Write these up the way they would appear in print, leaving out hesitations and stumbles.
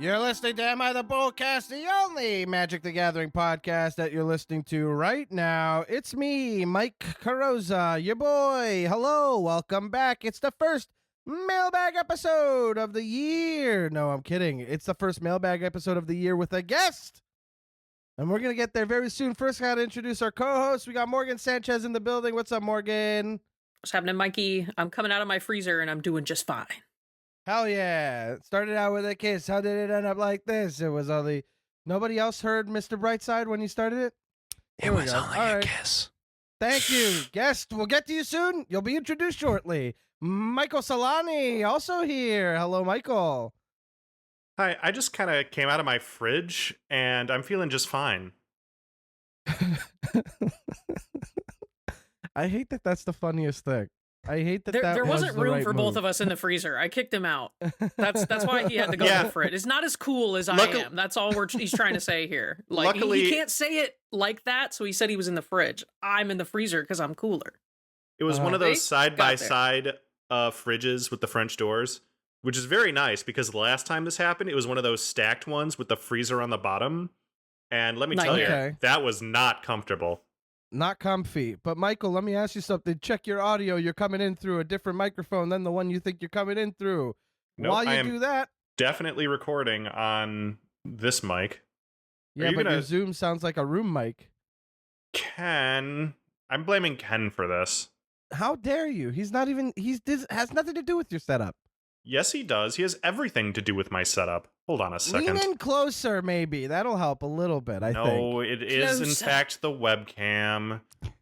You're listening to Am I the Bolcast, the only Magic the Gathering podcast that you're listening to right now. It's me, Mike Carrozza, your boy. Hello, welcome back. It's the first Mailbag episode of the year. No, I'm kidding. It's the first Mailbag episode of the year with a guest. And we're going to get there very soon. First, got to introduce our co-host. We got Morgan Sanchez in the building. What's up, Morgan? What's happening, Mikey? I'm coming out of my freezer and I'm doing just fine. Hell yeah. Started out with a kiss. How did it end up like this? It was only... Nobody else heard Mr. Brightside when you started it? It was only a kiss. Thank you. Guest, we'll get to you soon. You'll be introduced shortly. Michael Celani, also here. Hello, Michael. Hi, I just kind of came out of my fridge, and I'm feeling just fine. I hate that that's the funniest thing. I hate that there wasn't room right for move. both of us in the freezer. I kicked him out. That's why he had to go to the fridge. It's not as cool as I am. That's all he's trying to say here. Like, luckily, he can't say it like that, so he said he was in the fridge. I'm in the freezer because I'm cooler. It was one of those side-by-side fridges with the French doors, which is very nice because the last time this happened, it was one of those stacked ones with the freezer on the bottom. And let me tell you, that was not comfortable. Not comfy. But Michael, let me ask you something. Check your audio. You're coming in through a different microphone than the one you think you're coming in through. Nope, While you do that, definitely recording on this mic. Yeah, but your Zoom sounds like a room mic. Ken, I'm blaming Ken for this. How dare you? He's not even. Has nothing to do with your setup. Yes, he does. He has everything to do with my setup. Hold on a second. Lean in closer, maybe. That'll help a little bit, I think. No, it is, in fact, the webcam.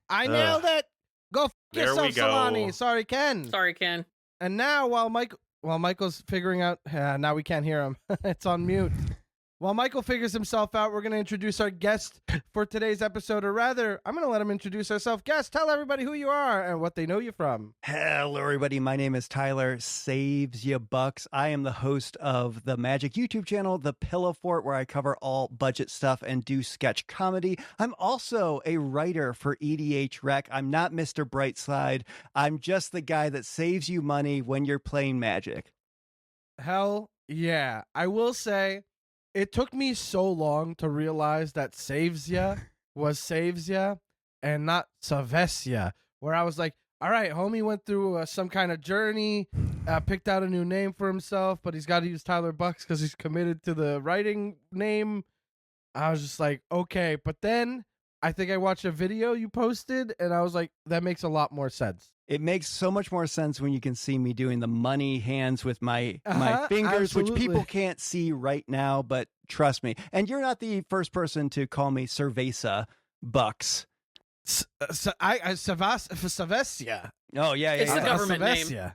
I nailed it. Go f*** yourself, Celani. Sorry, Ken. Sorry, Ken. And now, while Michael's figuring out... now we can't hear him. It's on mute. While Michael figures himself out, we're going to introduce our guest for today's episode. Or rather, I'm going to let him introduce herself. Guest, tell everybody who you are and what they know you from. Hello, everybody. My name is Tyler Savesya Bucks. I am the host of the Magic YouTube channel, The Pillow Fort, where I cover all budget stuff and do sketch comedy. I'm also a writer for EDHREC. I'm not Mr. Brightside. I'm just the guy that saves you money when you're playing Magic. Hell yeah. I will say... It took me so long to realize that Savesya was Savesya and not Savesya, where I was like, all right, homie went through some kind of journey, picked out a new name for himself, but he's got to use Tyler Bucks because he's committed to the writing name. I was just like, okay. But then I think I watched a video you posted, and I was like, that makes a lot more sense. It makes so much more sense when you can see me doing the money hands with my fingers, absolutely. which people can't see right now, but trust me. And you're not the first person to call me Savesya Bucks. Savesya. Oh, yeah. It's the government name.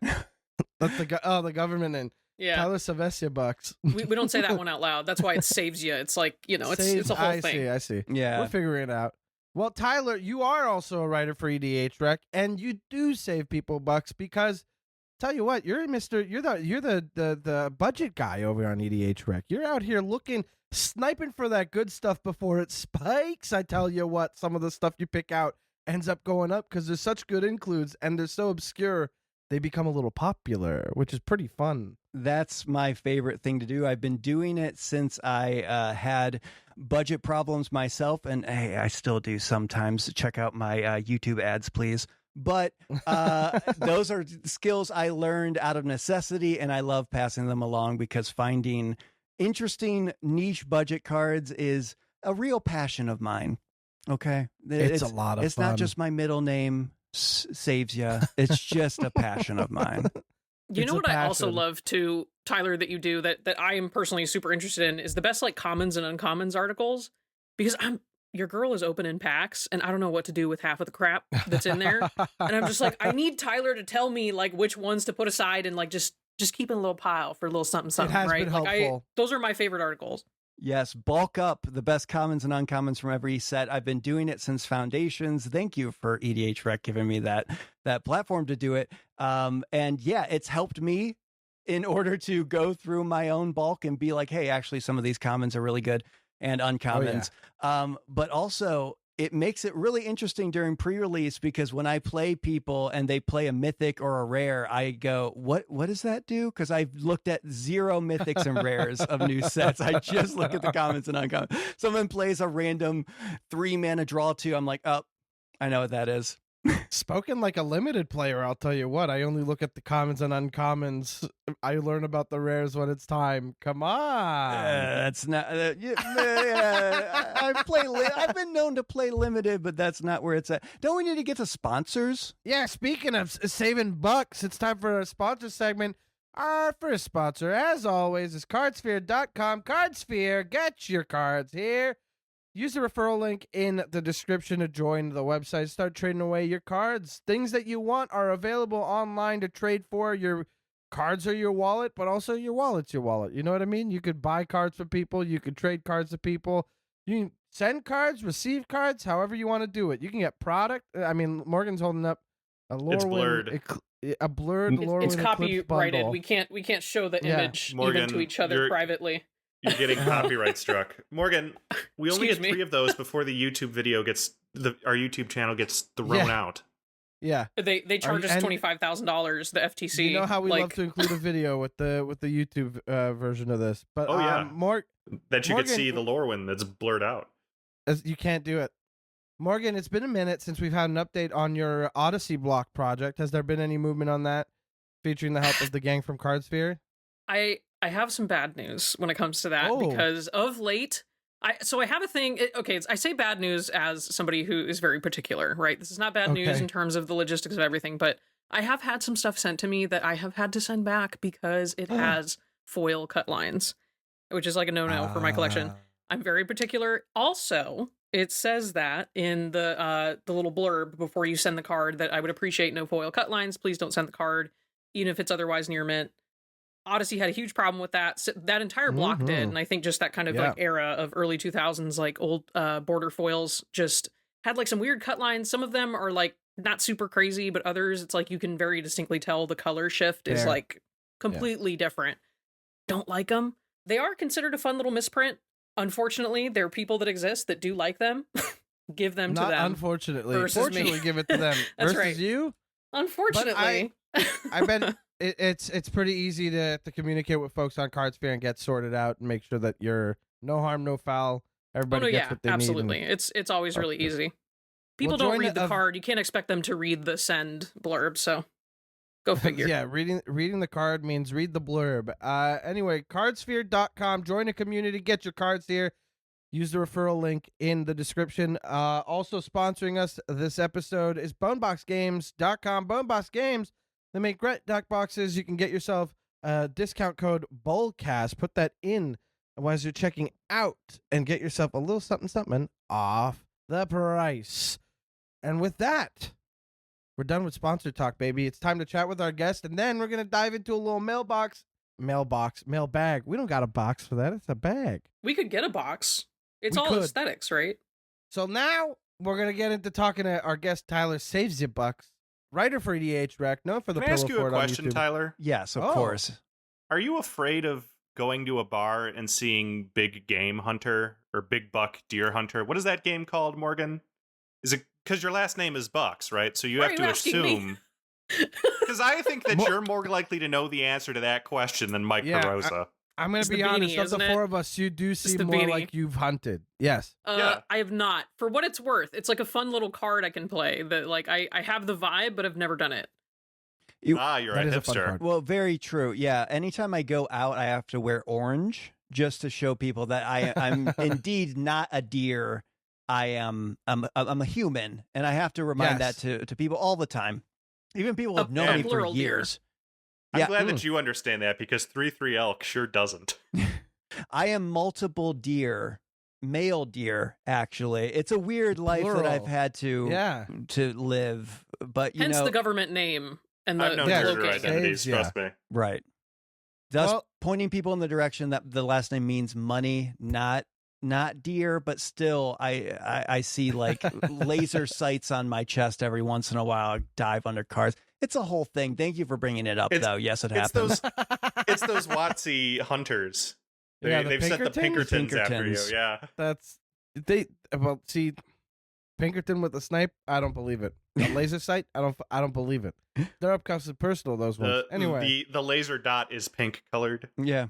That's the government name. Yeah. Tyler Savesya Bucks. We don't say that one out loud. That's why it saves you. It's like, it's a whole thing. I see. Yeah. We're figuring it out. Well, Tyler, you are also a writer for EDHREC, and you do save people bucks because, tell you what, you're the budget guy over on EDHREC. You're out here sniping for that good stuff before it spikes. I tell you what, some of the stuff you pick out ends up going up because there's such good includes and they're so obscure they become a little popular, which is pretty fun. That's my favorite thing to do. I've been doing it since I had budget problems myself, and hey, I still do sometimes. Check out my YouTube ads, please. But those are skills I learned out of necessity, and I love passing them along because finding interesting niche budget cards is a real passion of mine. Okay? It's a lot of fun. It's not just my middle name, Savesya. It's just a passion of mine. You know what I also love too, Tyler, that you do that I am personally super interested in is the best like commons and uncommons articles, because your girl is opening packs and I don't know what to do with half of the crap that's in there. And I'm just like, I need Tyler to tell me like which ones to put aside and like just keep in a little pile for a little something, It has right? been helpful. Those are my favorite articles. Yes, bulk up the best commons and uncommons from every set. I've been doing it since Foundations. Thank you for EDHREC giving me that platform to do it. And yeah, it's helped me in order to go through my own bulk and be like, hey, actually, some of these commons are really good and uncommons. Oh, yeah. But also, it makes it really interesting during pre-release because when I play people and they play a mythic or a rare, I go, what does that do? Because I've looked at 0 mythics and rares of new sets. I just look at the commons and uncommons. Someone plays a random 3-mana draw 2. I'm like, oh, I know what that is. Spoken like a limited player, I'll tell you what. I only look at the commons and uncommons. I learn about the rares when it's time. Come on. That's not. I've been known to play limited, but that's not where it's at. Don't we need to get to sponsors? Yeah, speaking of saving bucks, it's time for a sponsor segment. Our first sponsor, as always, is cardsphere.com. Cardsphere, get your cards here. Use the referral link in the description to join the website. Start trading away your cards. Things that you want are available online to trade for. Your cards are your wallet, but also your wallet's your wallet. You know what I mean? You could buy cards for people. You could trade cards to people. You can send cards, receive cards, however you want to do it. You can get product. I mean, Morgan's holding up a Lorwyn. It's blurred. A blurred Lorwyn It's Eclipse copyrighted. bundle. We can't show the image Morgan, even to each other privately. You're getting copyright struck. Morgan, we only Excuse get me. 3 of those before the YouTube video our YouTube channel gets thrown out. Yeah. They charge us $25,000, the FTC. You know how we love to include a video with the YouTube version of this. But that you Morgan, could see the Lorwyn that's blurred out. You can't do it. Morgan, it's been a minute since we've had an update on your Odyssey block project. Has there been any movement on that, featuring the help of the gang from Cardsphere? I have some bad news when it comes to that because of late. I have a thing. I say bad news as somebody who is very particular, right? This is not bad news in terms of the logistics of everything, but I have had some stuff sent to me that I have had to send back because it has foil cut lines, which is like a no-no for my collection. I'm very particular. Also, it says that in the little blurb before you send the card that I would appreciate no foil cut lines. Please don't send the card, even if it's otherwise near mint. Odyssey had a huge problem with that. So that entire block did, and I think just that kind of like era of early 2000s, like old border foils, just had like some weird cut lines. Some of them are like not super crazy, but others it's like you can very distinctly tell the color shift is like completely different. Don't like them. They are considered a fun little misprint. Unfortunately, there are people that exist that do like them. Give them to them. Not unfortunately. Versus Fortunately, me. give it to them. That's versus right. You. Unfortunately, I've been. It's pretty easy to communicate with folks on Cardsphere and get sorted out and make sure that you're no harm, no foul. Everybody gets what they absolutely. need. It's always really easy. People don't read the card. You can't expect them to read the send blurb. So go figure. Yeah, reading the card means read the blurb. Anyway, cardsphere.com. Join a community. Get your cards here. Use the referral link in the description. Also sponsoring us this episode is boneboxgames.com. Bonebox Games. They make great deck boxes. You can get yourself a discount code Bolcast. Put that in as you're checking out and get yourself a little something off the price. And with that, we're done with sponsor talk, baby. It's time to chat with our guest, and then we're going to dive into a little mailbag. We don't got a box for that. It's a bag. We could get a box. It's all aesthetics, right? So now we're going to get into talking to our guest, Tyler Savesya Bucks. Writer for EDHREC, known for the Can I ask you a question, on YouTube. Tyler? Yes, of course. Are you afraid of going to a bar and seeing Big Game Hunter or Big Buck Deer Hunter? What is that game called, Morgan? Is it because your last name is Bucks, right? So you have to assume. Because I think that you're more likely to know the answer to that question than Mike Carrozza. I'm going to be honest, of the 4 of us, you do seem more like you've hunted. Yes. I have not. For what it's worth, it's like a fun little card I can play that like I have the vibe, but I've never done it. You're a hipster. Well, very true. Yeah. Anytime I go out, I have to wear orange just to show people that I'm indeed not a deer. I'm a human, and I have to remind that to people all the time. Even people have known me for years. I'm glad that you understand that because 3-3 elk sure doesn't. I am multiple deer, male deer, actually. It's a weird life that I've had to live. But hence the government name and the I've known gender identities, trust me. Right. Thus pointing people in the direction that the last name means money, not deer, but still I see like laser sights on my chest every once in a while. I dive under cars. It's a whole thing. Thank you for bringing it up, though. Yes, it happens. It's those WotC hunters. They've set the Pinkertons after you. Yeah, that's Pinkerton with the snipe, I don't believe it. A laser sight, I don't believe it. They're up close and personal, those ones. Anyway, the laser dot is pink colored. Yeah,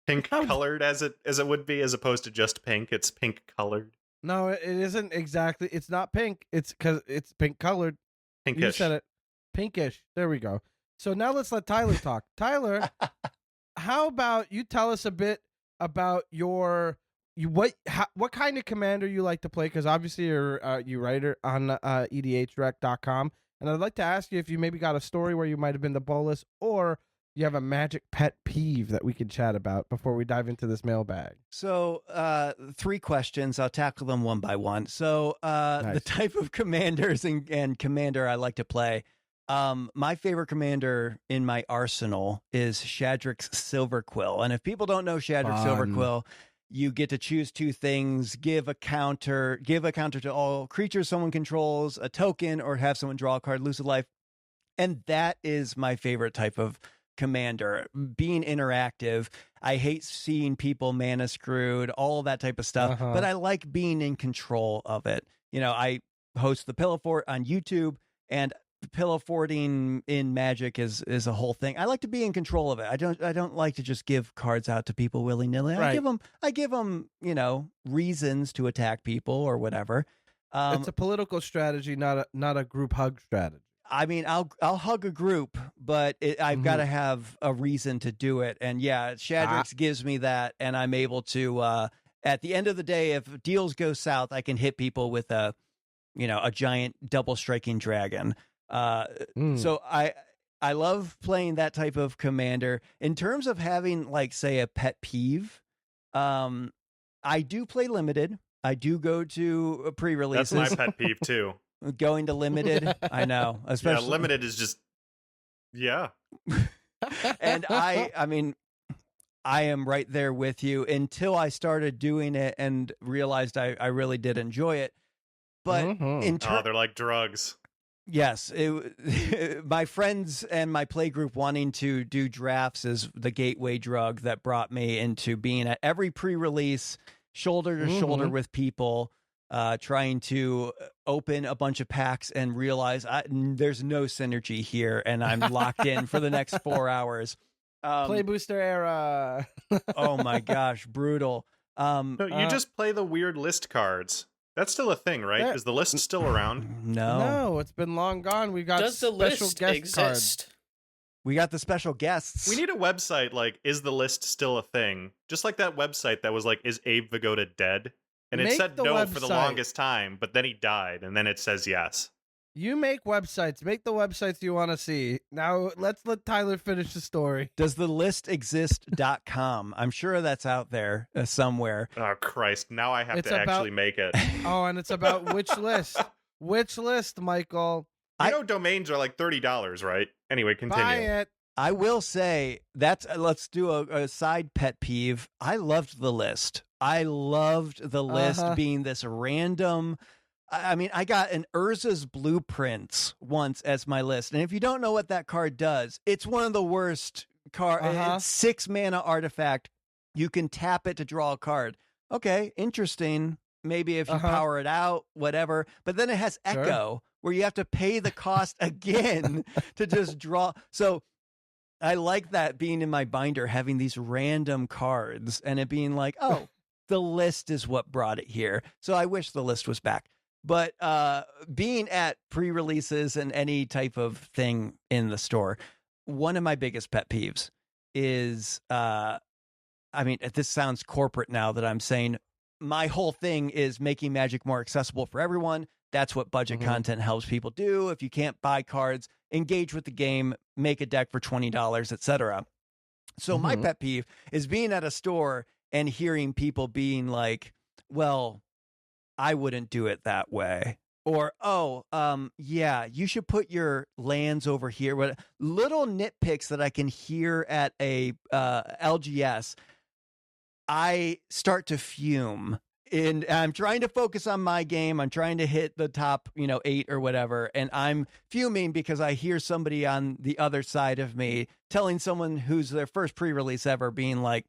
pink colored as it would be, as opposed to just pink. It's pink colored. No, it isn't exactly. It's not pink. It's because it's pink colored. Pinkish. You said it. Pinkish. There we go. So now let's let Tyler talk. Tyler, how about you tell us a bit about what kind of commander you like to play? Because obviously you're you writer on EDHREC.com, and I'd like to ask you if you maybe got a story where you might have been the Bolas, or you have a magic pet peeve that we can chat about before we dive into this mailbag. So 3 questions. I'll tackle them one by one. So Nice. The type of commanders and commander I like to play. My favorite commander in my arsenal is Shadrick's Silverquill. And if people don't know Shadrick's Silverquill, you get to choose 2 things: give a counter to all creatures someone controls, a token, or have someone draw a card, lose a life. And that is my favorite type of commander, being interactive. I hate seeing people mana screwed, all that type of stuff, but I like being in control of it. You know, I host the Pillow Fort on YouTube, and pillow forting in Magic is a whole thing. I like to be in control of it. I don't like to just give cards out to people willy-nilly. Right. I give them, you know, reasons to attack people or whatever. It's a political strategy, not a group hug strategy. I mean, I'll hug a group, but I've got to have a reason to do it. And yeah, Shadrick's gives me that, and I'm able to. At the end of the day, if deals go south, I can hit people with a giant double striking dragon. So I love playing that type of commander. In terms of having, like, say, a pet peeve, I do play limited. I do go to pre-releases. That's my pet peeve too. Going to limited, I know. Especially limited is just, yeah. And I mean, I am right there with you until I started doing it and realized I really did enjoy it. But they're like drugs. Yes, my friends and my play group wanting to do drafts is the gateway drug that brought me into being at every pre-release, shoulder to shoulder with people, trying to open a bunch of packs and realize there's no synergy here, and I'm locked in for the next 4 hours. Play booster era. Oh my gosh, brutal. No, you just play the weird list cards. That's still a thing, right? Is the list still around? No, it's been long gone. We got Does the special list guest exist? cards. We got the special guests. We need a website like, is the list still a thing? Just like that website that was like, is Abe Vigoda dead? And it said no for the longest time, but then he died, and then it says yes. You make websites. Make the websites you want to see. Now, let's let Tyler finish the story. Does the list exist.com? I'm sure that's out there somewhere. Oh, Christ. Now I have to actually make it. Oh, and it's about which list? Which list, Michael? You know domains are like $30, right? Anyway, continue. Buy it. I will say, let's do a side pet peeve. I loved the list. I loved the list being this random. I mean, I got an Urza's Blueprints once as my list. And if you don't know what that card does, it's one of the worst cards. It's 6 mana artifact. You can tap it to draw a card. Okay, interesting. Maybe if you power it out, whatever. But then it has Echo, where you have to pay the cost again to just draw. So I like that being in my binder, having these random cards and it being like, oh, the list is what brought it here. So I wish the list was back. But being at pre-releases and any type of thing in the store, one of my biggest pet peeves is, I mean, this sounds corporate now that I'm saying, my whole thing is making Magic more accessible for everyone. That's what budget content helps people do. If you can't buy cards, engage with the game, make a deck for $20, etc. So my pet peeve is being at a store and hearing people being like, well, I wouldn't do it that way. Or, yeah, you should put your lands over here. What little nitpicks that I can hear at a LGS, I start to fume. And I'm trying to focus on my game. I'm trying to hit the top, 8 or whatever. And I'm fuming because I hear somebody on the other side of me telling someone who's their first pre-release ever being like,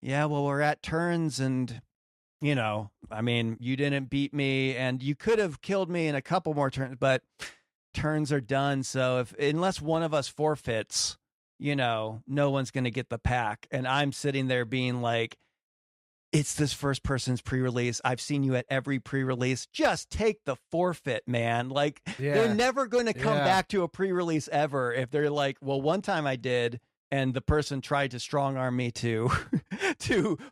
yeah, well, we're at turns and you know, I mean, you didn't beat me, and you could have killed me in a couple more turns, but turns are done. So unless one of us forfeits, you know, no one's going to get the pack. And I'm sitting there being like, it's this first person's pre-release. I've seen you at every pre-release. Just take the forfeit, man. Like, they're never going to come back to a pre-release ever if they're like, well, one time I did, and the person tried to strong arm me to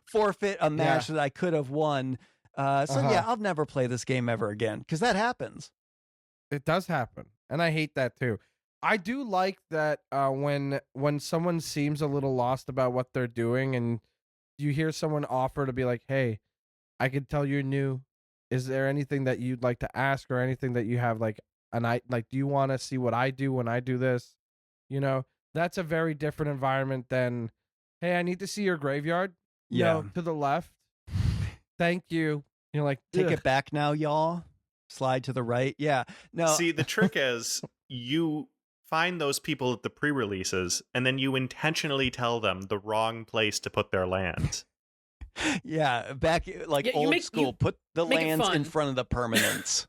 forfeit a match that I could have won. I'll never play this game ever again, because that happens. It does happen, and I hate that too. I do like that when someone seems a little lost about what they're doing, and you hear someone offer to be like, hey, I can tell you're new. Is there anything that you'd like to ask, or anything that you have like do you want to see what I do when I do this? You know, that's a very different environment than, hey, I need to see your graveyard. No, to the left. Thank you. You're like, take it back now, y'all. Slide to the right. Yeah. No. See, the trick is you find those people at the pre-releases, and then you intentionally tell them the wrong place to put their lands. Yeah, back like old school. Put the lands in front of the permanents.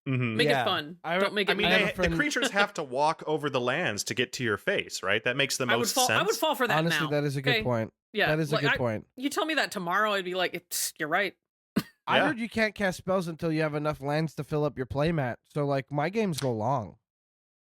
Make it fun. Don't make it. The creatures have to walk over the lands to get to your face, right? That makes the most sense. I would fall for that. Honestly, now. That is a good point. Yeah, that is a good point. You tell me that tomorrow, I'd be like, you're right. I heard you can't cast spells until you have enough lands to fill up your playmat. So like my games go long.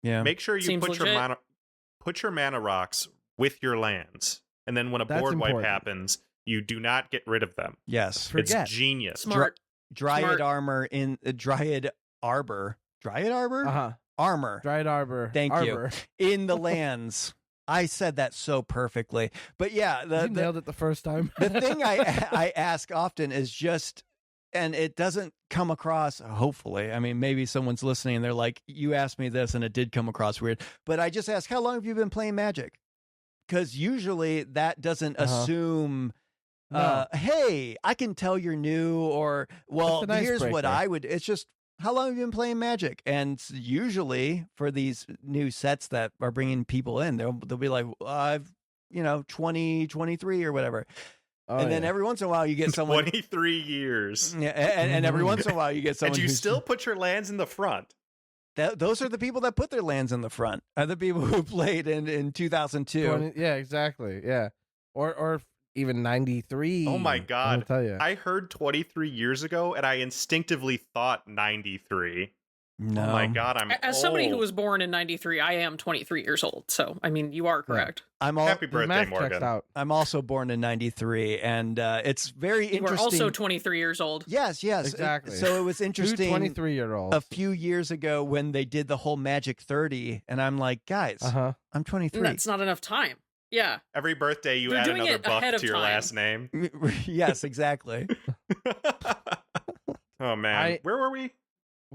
Yeah. Make sure you put your mana rocks with your lands, and then when a board wipe happens, you do not get rid of them. Yes, it's genius. Smart. Dryad armor in Dryad arbor. Dryad arbor. Armor. Dryad arbor. Thank you. In the lands. I said that so perfectly. But yeah, you nailed it the first time. The thing I ask often is just, and it doesn't come across, hopefully. I mean, maybe someone's listening and they're like, you asked me this and it did come across weird. But I just ask, how long have you been playing Magic? Because usually that doesn't assume, hey, I can tell you're new, or, well, here's what I would. It's just, how long have you been playing Magic? And usually for these new sets that are bringing people in, they'll be like, I've, 20, 23 or whatever. And then every once in a while you get someone 23 years. Yeah, and every once in a while you get someone and you still put your lands in the front. Those are the people that put their lands in the front. Are the people who played in 2002. Yeah, exactly. Yeah. Or even 93. Oh my god. I'll tell you. I heard 23 years ago and I instinctively thought 93. No. Oh my god, as somebody who was born in 93, I am 23 years old. So, I mean, you are correct. Happy birthday, Morgan. I'm also born in 93, and it's very interesting. You are also 23 years old. Yes, exactly. So it was interesting. 23-year-old. A few years ago when they did the whole Magic 30, and I'm like, guys, I'm 23. And that's not enough time. Yeah. Every birthday you add another buck to your last name. Yes, exactly. Oh man, where were we?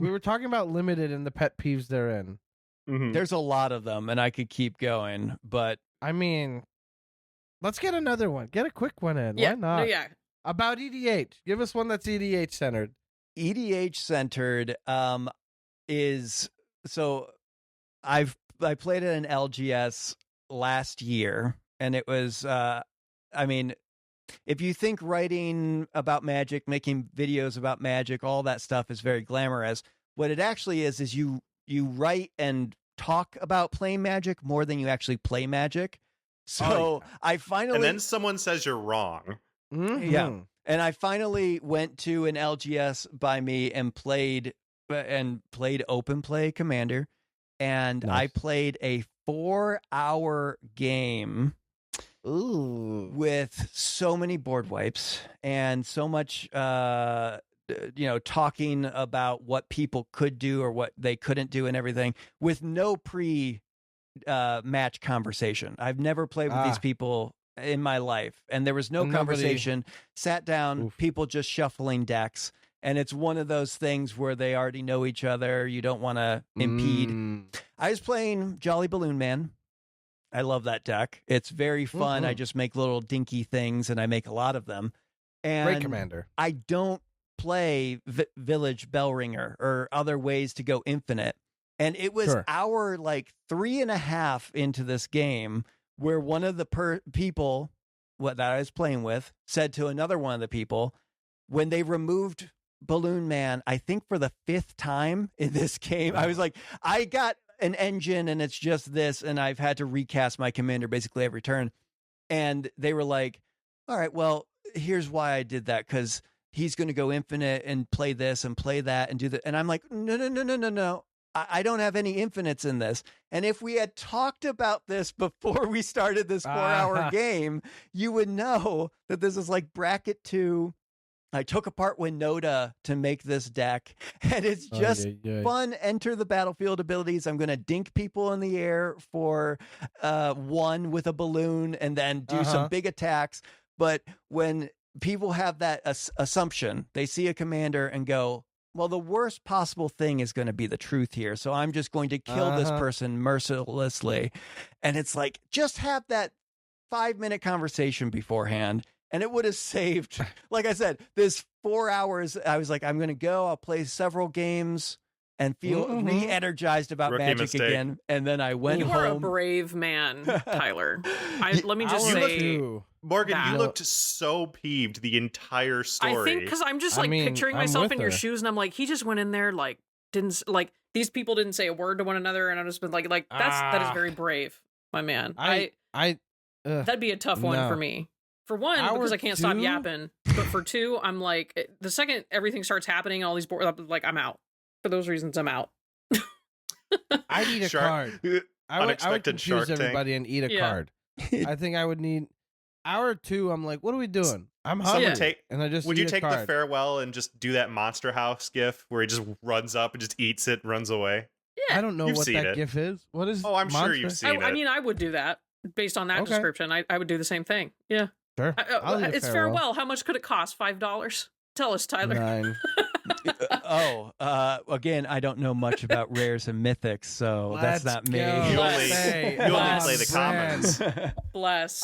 We were talking about limited and the pet peeves they're in. Mm-hmm. There's a lot of them, and I could keep going, but I mean, let's get another one. Get a quick one in. Yeah. Why not? No, yeah. About EDH. Give us one that's EDH centered. EDH centered is so I played it in LGS last year, and it was I mean, if you think writing about Magic, making videos about Magic, all that stuff is very glamorous, what it actually is you write and talk about playing Magic more than you actually play Magic. So I finally, and then someone says you're wrong. Mm-hmm. Yeah, and I finally went to an LGS by me and played Open Play Commander, and nice. I played a 4-hour game. Ooh. With so many board wipes and so much, talking about what people could do or what they couldn't do and everything, with no match conversation. I've never played with these people in my life, and there was no conversation. Sat down, people just shuffling decks, and it's one of those things where they already know each other. You don't want to impede. I was playing Jolly Balloon Man. I love that deck. It's very fun. I just make little dinky things, and I make a lot of them. And great commander. I don't play Village Bellringer or other ways to go infinite. And it was hour 3.5 into this game where one of the people that I was playing with said to another one of the people, when they removed Balloon Man, I think for the 5th time in this game, I was like, I got an engine and it's just this, and I've had to recast my commander basically every turn. And they were like, all right, well, here's why I did that, because he's going to go infinite and play this and play that and do that. And I'm like, no. I don't have any infinites in this. And if we had talked about this before we started this 4-hour game, you would know that this is like bracket 2. I took apart Winota to make this deck, and it's just fun. Enter the battlefield abilities. I'm going to dink people in the air for 1 with a balloon and then do some big attacks. But when people have that assumption, they see a commander and go, well, the worst possible thing is going to be the truth here. So I'm just going to kill this person mercilessly. And it's like, just have that 5-minute conversation beforehand. And it would have saved, like I said, this 4 hours. I was like, I'm going to go. I'll play several games and feel re-energized about Magic again. And then I went home. You are a brave man, Tyler. Let me just say, Morgan, you looked so peeved the entire story. I think because I'm just picturing myself in your shoes, and I'm like, he just went in there these people didn't say a word to one another, and I've just been like that is very brave, my man. That'd be a tough one for me. For one, because I can't stop yapping. But for 2, I'm like, the second everything starts happening, all these boards, like, I'm out. For those reasons, I'm out. I need a card. I would confuse everybody and eat a card. I think I would need hour 2. I'm like, what are we doing? I'm hungry. Would you take the farewell and just do that Monster House gif where he just runs up and just eats it and runs away? Yeah. I don't know what that gif is. What is? Oh, I'm sure you've seen it. I mean, I would do that based on that description. I would do the same thing. Yeah. Sure. It's farewell. How much could it cost? $5? Tell us, Tyler. 9. Again, I don't know much about rares and mythics, so that's not me. You only play the commons. Bless.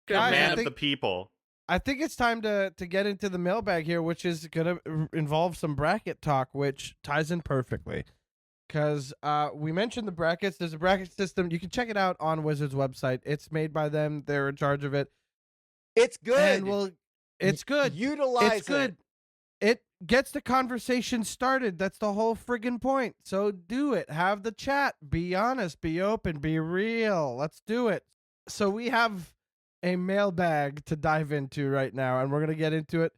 Good man of the people. I think it's time to get into the mailbag here, which is going to involve some bracket talk, which ties in perfectly. Because we mentioned the brackets. There's a bracket system. You can check it out on Wizards' website. It's made by them. They're in charge of it. It's good. And it's good. Utilize it's good. It gets the conversation started. That's the whole friggin' point. So do it. Have the chat. Be honest. Be open. Be real. Let's do it. So we have a mailbag to dive into right now, and we're going to get into it.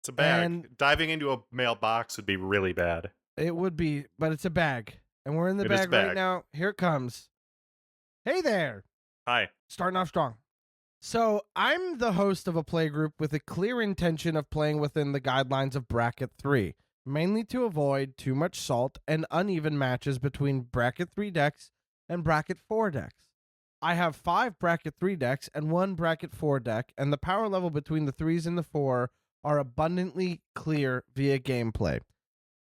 It's a bag. And diving into a mailbox would be really bad. It would be, but it's a bag. And we're in the bag right now. Here it comes. Hey there. Hi. Starting off strong. So I'm the host of a play group with a clear intention of playing within the guidelines of Bracket 3, mainly to avoid too much salt and uneven matches between Bracket 3 decks and Bracket 4 decks. I have 5 Bracket 3 decks and 1 Bracket 4 deck, and the power level between the 3s and the 4 are abundantly clear via gameplay.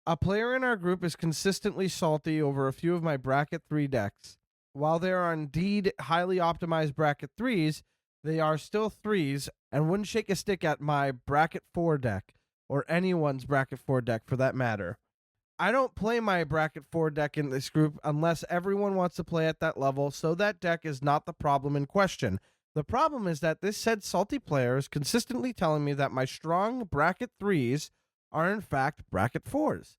A player in our group is consistently salty over a few of my Bracket 3 decks. While there are indeed highly optimized Bracket 3s, they are still 3s and wouldn't shake a stick at my Bracket 4 deck, or anyone's Bracket 4 deck for that matter. I don't play my Bracket 4 deck in this group unless everyone wants to play at that level, so that deck is not the problem in question. The problem is that this said salty player is consistently telling me that my strong Bracket 3s are in fact Bracket 4s.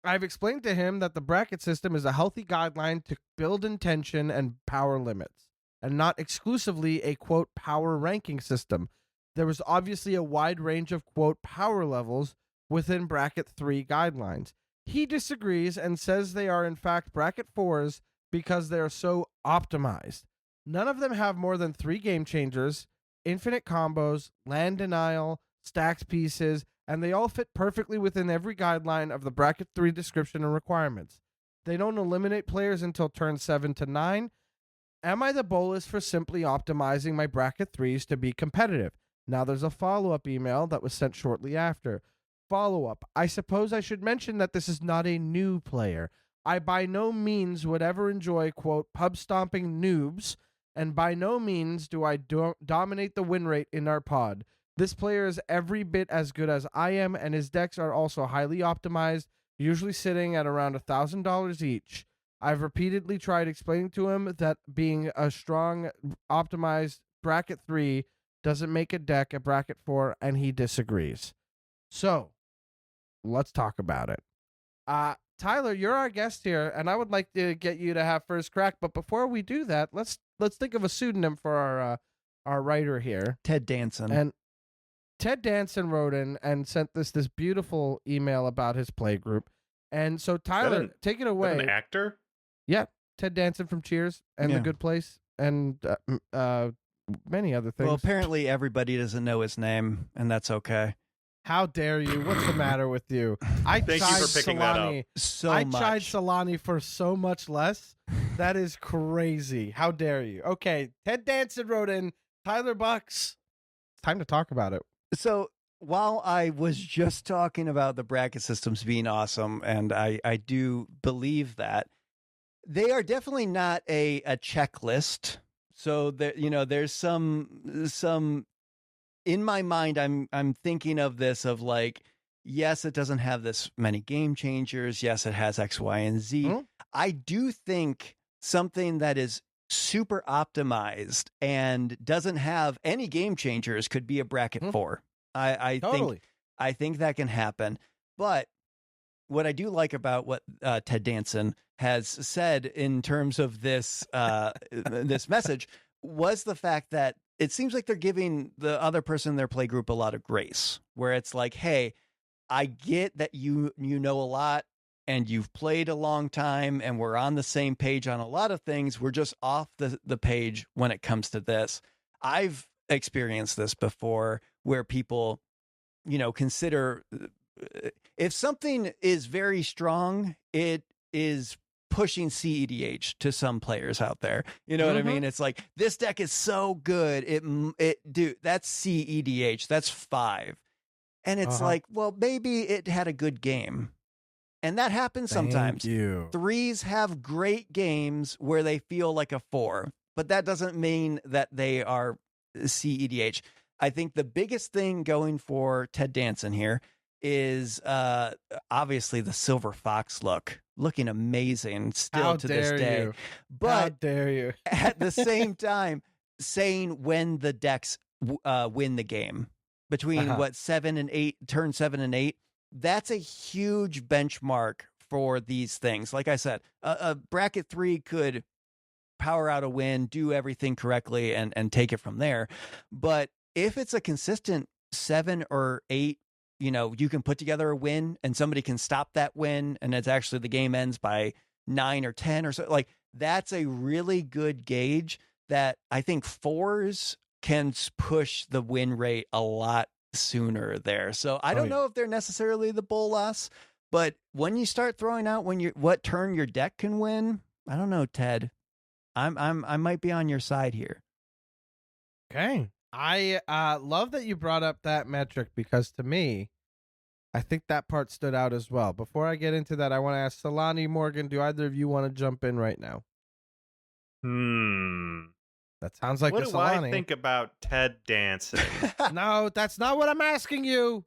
I've explained to him that the bracket system is a healthy guideline to build intention and power limits, and not exclusively a, quote, power ranking system. There was obviously a wide range of, quote, power levels within Bracket 3 guidelines. He disagrees and says they are in fact Bracket 4s because they are so optimized. None of them have more than 3 game changers, infinite combos, land denial, stacked pieces, and they all fit perfectly within every guideline of the Bracket 3 description and requirements. They don't eliminate players until turn 7 to 9. Am I the Bolas for simply optimizing my Bracket 3s to be competitive? Now there's a follow-up email that was sent shortly after. Follow-up. I suppose I should mention that this is not a new player. I by no means would ever enjoy, quote, pub-stomping noobs, and by no means do I dominate the win rate in our pod. This player is every bit as good as I am, and his decks are also highly optimized, usually sitting at around $1,000 each. I've repeatedly tried explaining to him that being a strong, optimized Bracket 3 doesn't make a deck a Bracket 4, and he disagrees. So let's talk about it. Tyler, you're our guest here, and I would like to get you to have first crack. But before we do that, let's think of a pseudonym for our writer here, Ted Danson. And Ted Danson wrote in and sent this beautiful email about his playgroup. And so Tyler, take it away. An actor? Yeah, Ted Danson from Cheers and The Good Place and many other things. Well, apparently everybody doesn't know his name, and that's okay. How dare you? What's the matter with you? Thank you for picking that up. I tried Celani for so much less. That is crazy. How dare you? Okay, Ted Danson wrote in, Tyler Bucks. It's time to talk about it. So while I was just talking about the bracket systems being awesome, and I do believe that, they are definitely not a checklist. So that, there's some in my mind, I'm thinking of this of like, yes, it doesn't have this many game changers. Yes, it has X, Y, and Z. Mm-hmm. I do think something that is super optimized and doesn't have any game changers could be a bracket 4. I think that can happen. But what I do like about what Ted Danson has said in terms of this this message was the fact that it seems like they're giving the other person in their play group a lot of grace, where it's like, hey, I get that you know a lot and you've played a long time and we're on the same page on a lot of things. We're just off the page when it comes to this. I've experienced this before where people, consider if something is very strong, it is pushing CEDH to some players out there. You know what I mean? It's like, this deck is so good. Dude, that's CEDH. That's 5. And it's like, well, maybe it had a good game. And that happens sometimes. 3s have great games where they feel like a 4, but that doesn't mean that they are CEDH. I think the biggest thing going for Ted Danson here is obviously the Silver Fox looking amazing still to this day. But how dare you? At the same time, saying when the decks win the game between turn 7 and 8, that's a huge benchmark for these things. Like I said, a bracket 3 could power out a win, do everything correctly, and take it from there. But if it's a consistent 7 or 8, you can put together a win and somebody can stop that win, and it's actually the game ends by 9 or 10 or so. Like, that's a really good gauge that I think 4s can push the win rate a lot sooner there. So I don't know if they're necessarily the Bolas, but when you start throwing out what turn your deck can win, I don't know, Ted. I might be on your side here. Okay. I love that you brought up that metric, because to me, I think that part stood out as well. Before I get into that, I want to ask Celani, Morgan, do either of you want to jump in right now? That sounds like what a do Celani. I think about Ted Danson? No, that's not what I'm asking you.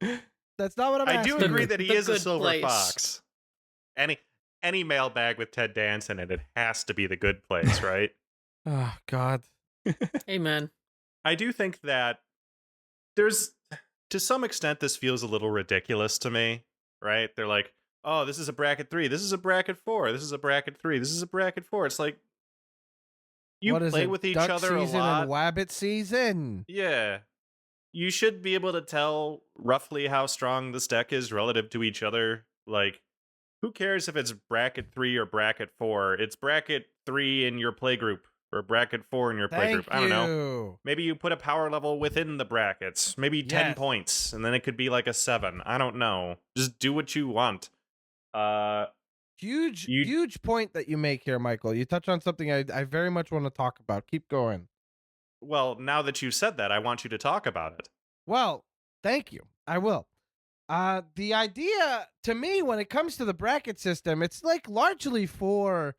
That's not what I'm asking you. I do agree that he is a Silver place. Fox. Any mailbag with Ted Danson, and it has to be the good place, right? Oh, God. Amen. I do think that there's, to some extent, this feels a little ridiculous to me, right? They're like, oh, this is a bracket 3. This is a bracket 4. This is a bracket 3. This is a bracket 4. It's like, you play with each other a lot. And Wabbit season. Yeah. You should be able to tell roughly how strong this deck is relative to each other. Like, who cares if it's bracket 3 or bracket 4? It's bracket 3 in your playgroup, or bracket 4 in your playgroup. I don't know. Maybe you put a power level within the brackets. Maybe 10 points, and then it could be like a 7. I don't know. Just do what you want. Huge point that you make here, Michael. You touch on something I very much want to talk about. Keep going. Well, now that you've said that, I want you to talk about it. Well, thank you. I will. The idea, to me, when it comes to the bracket system, it's like largely for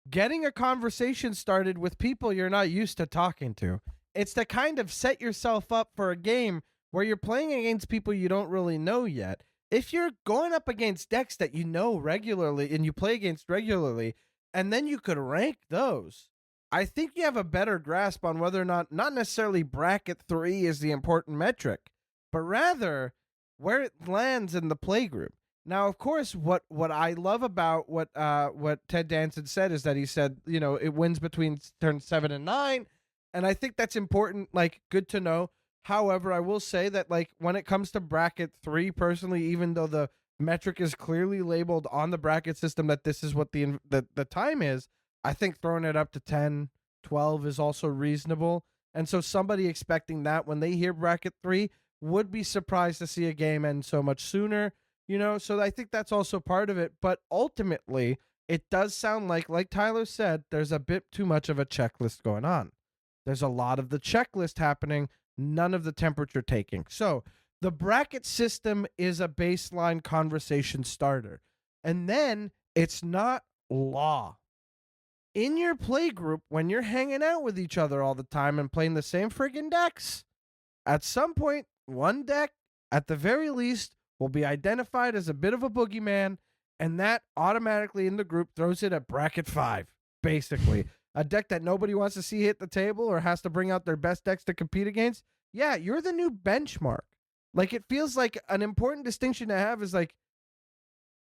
getting a conversation started with people you're not used to talking to. It's to kind of set yourself up for a game where you're playing against people you don't really know yet. If you're going up against decks that you know regularly and you play against regularly, and then you could rank those, I think you have a better grasp on whether or not necessarily bracket 3 is the important metric, but rather where it lands in the playgroup. Now, of course, what I love about what Ted Danson said is that he said, it wins between turns 7 and 9, and I think that's important, like, good to know. However, I will say that, like, when it comes to bracket 3, personally, even though the metric is clearly labeled on the bracket system that this is what the time is, I think throwing it up to 10, 12 is also reasonable. And so somebody expecting that when they hear bracket 3 would be surprised to see a game end so much sooner, so I think that's also part of it. But ultimately, it does sound like Tyler said, there's a bit too much of a checklist going on. There's a lot of the checklist happening, none of the temperature taking. So the bracket system is a baseline conversation starter. And then it's not law. In your play group, when you're hanging out with each other all the time and playing the same friggin' decks, at some point, one deck, at the very least, will be identified as a bit of a boogeyman, and that automatically in the group throws it at bracket 5, basically. A deck that nobody wants to see hit the table or has to bring out their best decks to compete against. Yeah, you're the new benchmark. Like, it feels like an important distinction to have is, like,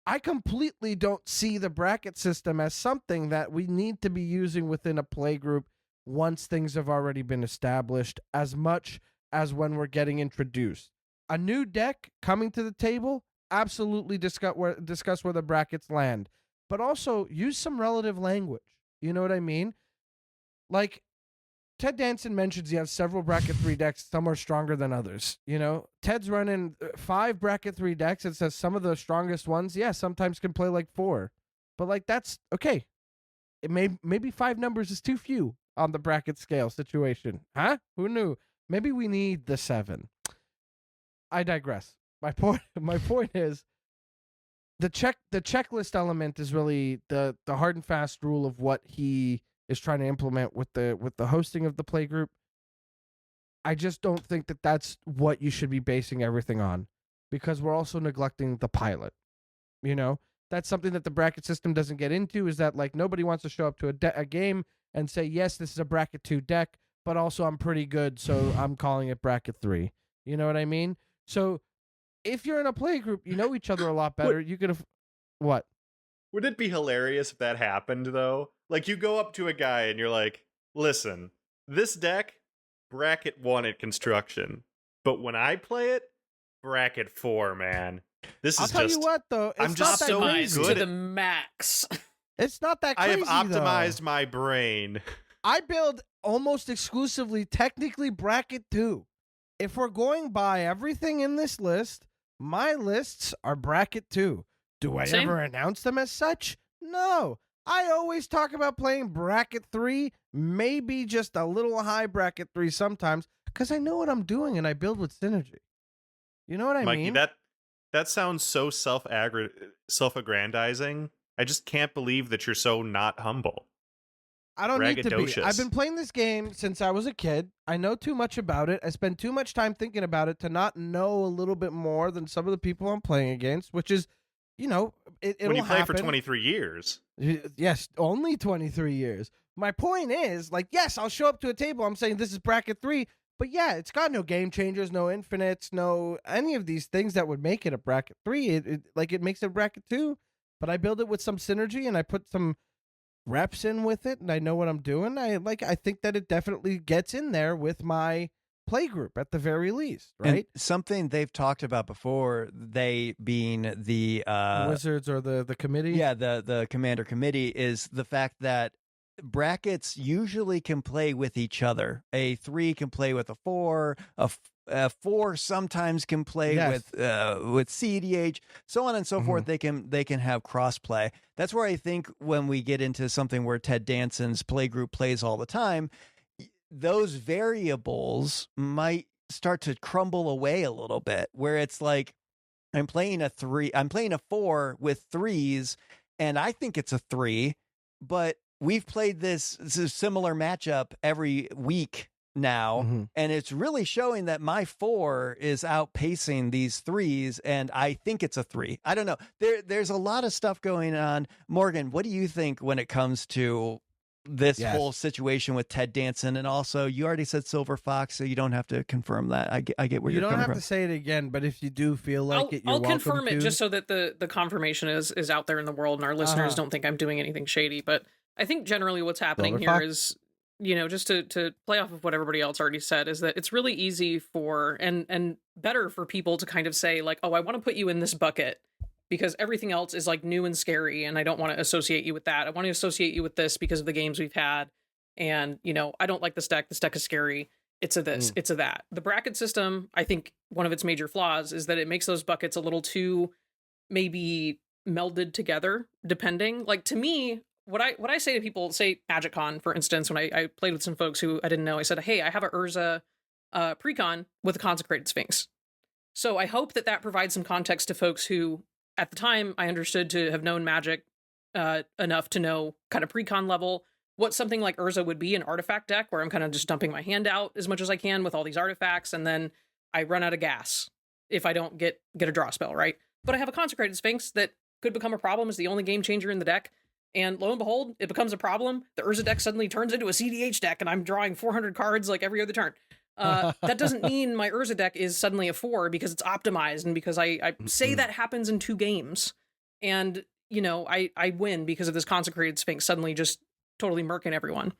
I completely don't see the bracket system as something that we need to be using within a play group once things have already been established, as much as when we're getting introduced. A new deck coming to the table, absolutely discuss where the brackets land, but also use some relative language. You know what I mean? Like, Ted Danson mentions he has several bracket 3 decks. Some are stronger than others. Ted's running 5 bracket 3 decks. It says some of the strongest ones, sometimes can play like 4. But, like, that's okay. Maybe 5 numbers is too few on the bracket scale situation. Huh? Who knew? Maybe we need the 7. I digress. My point is the checklist element is really the hard and fast rule of what he is trying to implement with the hosting of the playgroup. I just don't think that that's what you should be basing everything on, because we're also neglecting the pilot. That's something that the bracket system doesn't get into, is that, like, nobody wants to show up to a game and say, yes, this is a bracket 2 deck, but also I'm pretty good, so I'm calling it bracket 3. You know what I mean? So if you're in a play group, you know each other a lot better. You could what? Would it be hilarious if that happened, though? Like, you go up to a guy and you're like, listen, this deck, bracket 1 at construction. But when I play it, bracket 4, man. I'll tell you what, though. I'm just so good to the max. It's not that crazy, I have optimized my brain. I build almost exclusively, technically, bracket 2. If we're going by everything in this list, my lists are bracket 2. Do I ever announce them as such? No. I always talk about playing bracket 3, maybe just a little high bracket 3 sometimes, because I know what I'm doing and I build with synergy. You know what I mean? Mikey, that sounds so self-aggrandizing. I just can't believe that you're so not humble. I don't need to be. I've been playing this game since I was a kid. I know too much about it. I spend too much time thinking about it to not know a little bit more than some of the people I'm playing against, which is, it'll when you play happen. for 23 years. Yes, only 23 years. My point is, like, yes, I'll show up to a table. I'm saying this is bracket 3, but yeah, it's got no game changers, no infinites, no any of these things that would make it a bracket 3. It makes it a bracket 2, but I build it with some synergy and I put some reps in with it and I know what I'm doing. I think that it definitely gets in there with my play group at the very least, right? And something they've talked about before, they being the Wizards or the committee. Yeah, the commander committee, is the fact that brackets usually can play with each other. A 3 can play with a 4, a 4 sometimes can play with CEDH, so on and so forth. They can have cross play. That's where I think when we get into something where Ted Danson's play group plays all the time, those variables might start to crumble away a little bit, where it's like, I'm playing a 4 with 3s, and I think it's a 3, but we've played this similar matchup every week now, and it's really showing that my 4 is outpacing these 3s, and I think it's a 3. I don't know. There's a lot of stuff going on. Morgan, what do you think when it comes to this whole situation with Ted Danson, and also you already said Silver Fox, so you don't have to confirm that. I get where you're coming from. You don't have to say it again, but if you do feel like I'll confirm it just so that the confirmation is out there in the world and our listeners don't think I'm doing anything shady. But I think generally what's happening here is, just to play off of what everybody else already said, is that it's really easy for and better for people to kind of say like, oh, I want to put you in this bucket because everything else is like new and scary, and I don't want to associate you with that. I want to associate you with this because of the games we've had, and I don't like this deck. This deck is scary. It's a this, it's a that. The bracket system, I think one of its major flaws is that it makes those buckets a little too maybe melded together, depending. Like, to me, what I say to people, say MagicCon, for instance, when I played with some folks who I didn't know, I said, hey, I have a Urza precon with a Consecrated Sphinx. So I hope that provides some context to folks who, at the time, I understood to have known Magic enough to know kind of precon level what something like Urza would be, an artifact deck where I'm kind of just dumping my hand out as much as I can with all these artifacts, and then I run out of gas if I don't get a draw spell, right? But I have a Consecrated Sphinx that could become a problem as the only game changer in the deck, and lo and behold, it becomes a problem. The Urza deck suddenly turns into a CDH deck, and I'm drawing 400 cards like every other turn. That doesn't mean my Urza deck is suddenly a 4 because it's optimized, and because I say that happens in 2 games, and I win because of this Consecrated Sphinx suddenly just totally murking everyone.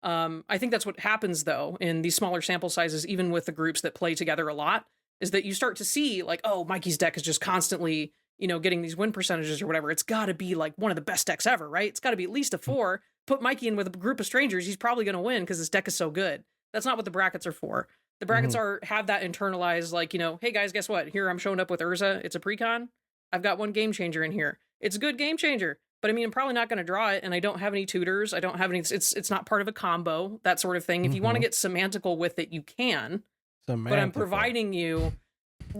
I think that's what happens though in these smaller sample sizes, even with the groups that play together a lot, is that you start to see like, oh, Mikey's deck is just constantly getting these win percentages or whatever. It's got to be like one of the best decks ever, right? It's got to be at least a 4. Put Mikey in with a group of strangers, he's probably going to win because his deck is so good. That's not what the brackets are for. The brackets have that internalized, like, hey guys, guess what? Here I'm showing up with Urza. It's a precon. I've got one game changer in here. It's a good game changer, but I mean, I'm probably not going to draw it, and I don't have any tutors. I don't have any. It's not part of a combo, that sort of thing. If you want to get semantical with it, you can. But I'm providing you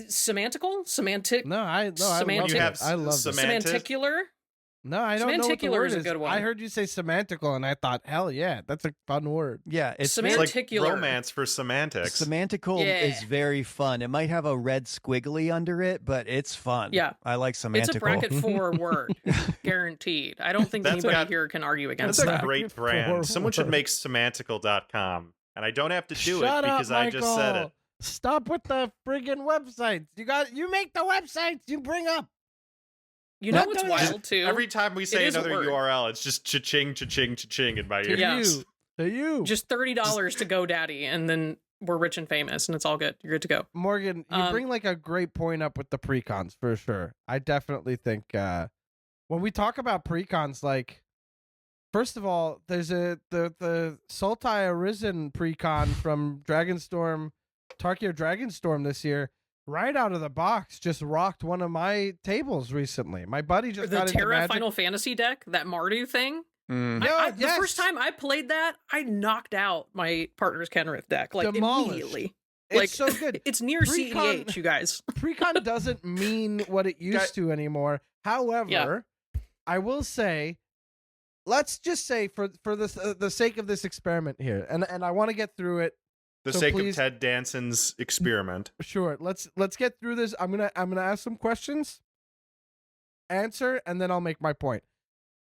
semantic. No, I love semanticular. No, I don't know what the word is a good one. I heard you say semantical, and I thought, hell yeah, that's a fun word. Yeah, it's like romance for semantics. Semantical is very fun. It might have a red squiggly under it, but it's fun. Yeah, I like semantical. It's a bracket 4 word, guaranteed. I don't think anybody here can argue against that. That's a great brand. Someone should make semantical.com, and I don't have to do it because I just said it. Stop with the friggin' websites. You make the websites you bring up. What's wild too? Every time we say another URL, it's just cha-ching, cha-ching, cha-ching in my ears. To you. Just $30 to GoDaddy, and then we're rich and famous, and it's all good. You're good to go. Morgan, you bring like a great point up with the precons for sure. I definitely think when we talk about precons, like, first of all, there's the Sultai Arisen precon from Dragonstorm, Tarkir Dragonstorm this year. Right out of the box, just rocked one of my tables recently. My buddy just got into Terra Magic. Final Fantasy deck, that Mardu thing. The first time I played that, I knocked out my partner's Kenrith deck like immediately. It's so good. It's near CEH, you guys. Precon doesn't mean what it used to anymore. However, I will say, let's just say for the sake of this experiment here, and I want to get through it. The sake of Ted Danson's experiment. Sure. Let's get through this. I'm gonna ask some questions, answer, and then I'll make my point.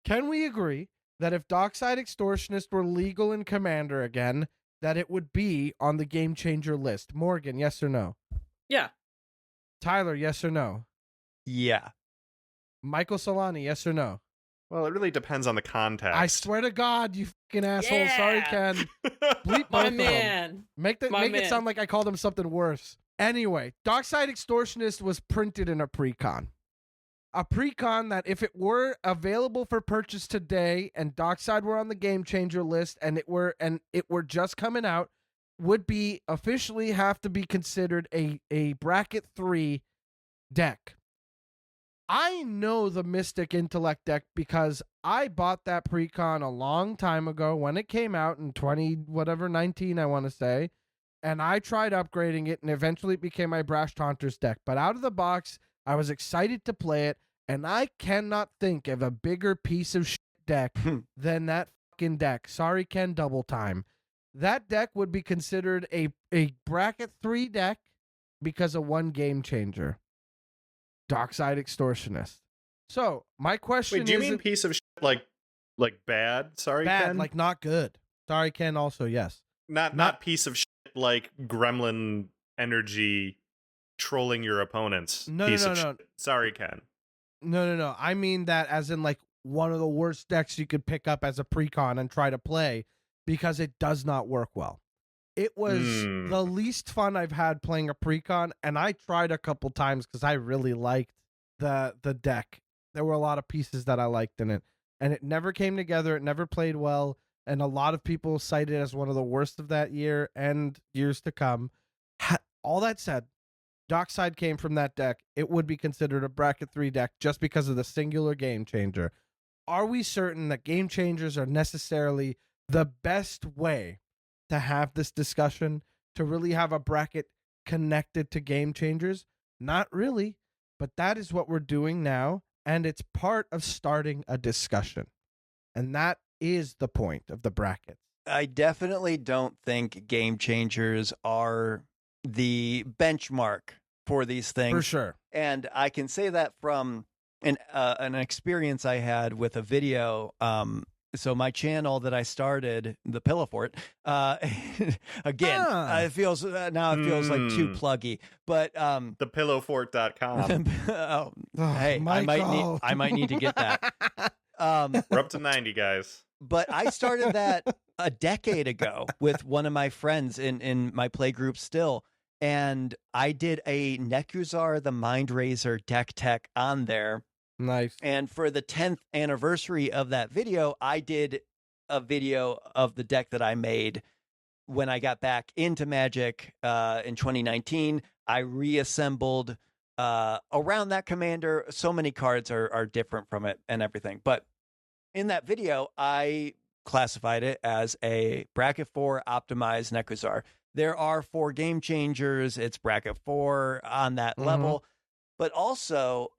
Can we agree that if Dockside Extortionist were legal in Commander again, that it would be on the Game Changer list? Morgan, yes or no? Yeah. Tyler, yes or no? Yeah. Michael Celani, yes or no? Well, it really depends on the context. I swear to God, you fucking asshole. Yeah. Sorry, Ken. Bleep my both man. Of them. Make it sound like I called him something worse. Anyway, Dockside Extortionist was printed in a precon. A precon that if it were available for purchase today and Dockside were on the Game Changer list and it were just coming out, would be officially have to be considered a bracket 3 deck. I know the Mystic Intellect deck because I bought that precon a long time ago when it came out in 19, I want to say, and I tried upgrading it, and eventually it became my Brash Taunters deck. But out of the box, I was excited to play it, and I cannot think of a bigger piece of shit deck than that fucking deck. Sorry, Ken, double time. That deck would be considered a bracket 3 deck because of one Game Changer. Dockside Extortionist. So, my question is... Wait, do you mean piece of shit like Like bad? Sorry, Bad, Ken? like not good. Sorry, Ken, also, yes. Not piece of shit like gremlin energy trolling your opponents. No, piece no, of no, shit. Sorry, Ken. No. I mean that as in like one of the worst decks you could pick up as a precon and try to play because it does not work well. It was the least fun I've had playing a precon, and I tried a couple times because I really liked the deck. There were a lot of pieces that I liked in it, and it never came together. It never played well, and a lot of people cite it as one of the worst of that year and years to come. All that said, Dockside came from that deck. It would be considered a bracket 3 deck just because of the singular game changer. Are we certain that game changers are necessarily the best way to have this discussion, to really have a bracket connected to game changers? Not really, but that is what we're doing now, and it's part of starting a discussion. And that is the point of the brackets. I definitely don't think game changers are the benchmark for these things. For sure. And I can say that from an experience I had with a video. So my channel that I started, the Pillow Fort, again, it feels like too pluggy, but thepillowfort.com. Hey, I might need to get that. We're up to 90, guys. But I started that a decade ago with one of my friends in my play group still. And I did a Nekuzar the Mind Razor deck tech on there. Nice. And for the 10th anniversary of that video, I did a video of the deck that I made when I got back into Magic in 2019. I reassembled around that commander. So many cards are different from it and everything. But in that video, I classified it as a bracket 4 optimized Nekuzar. There are 4 game changers. It's bracket 4 on that level. But also,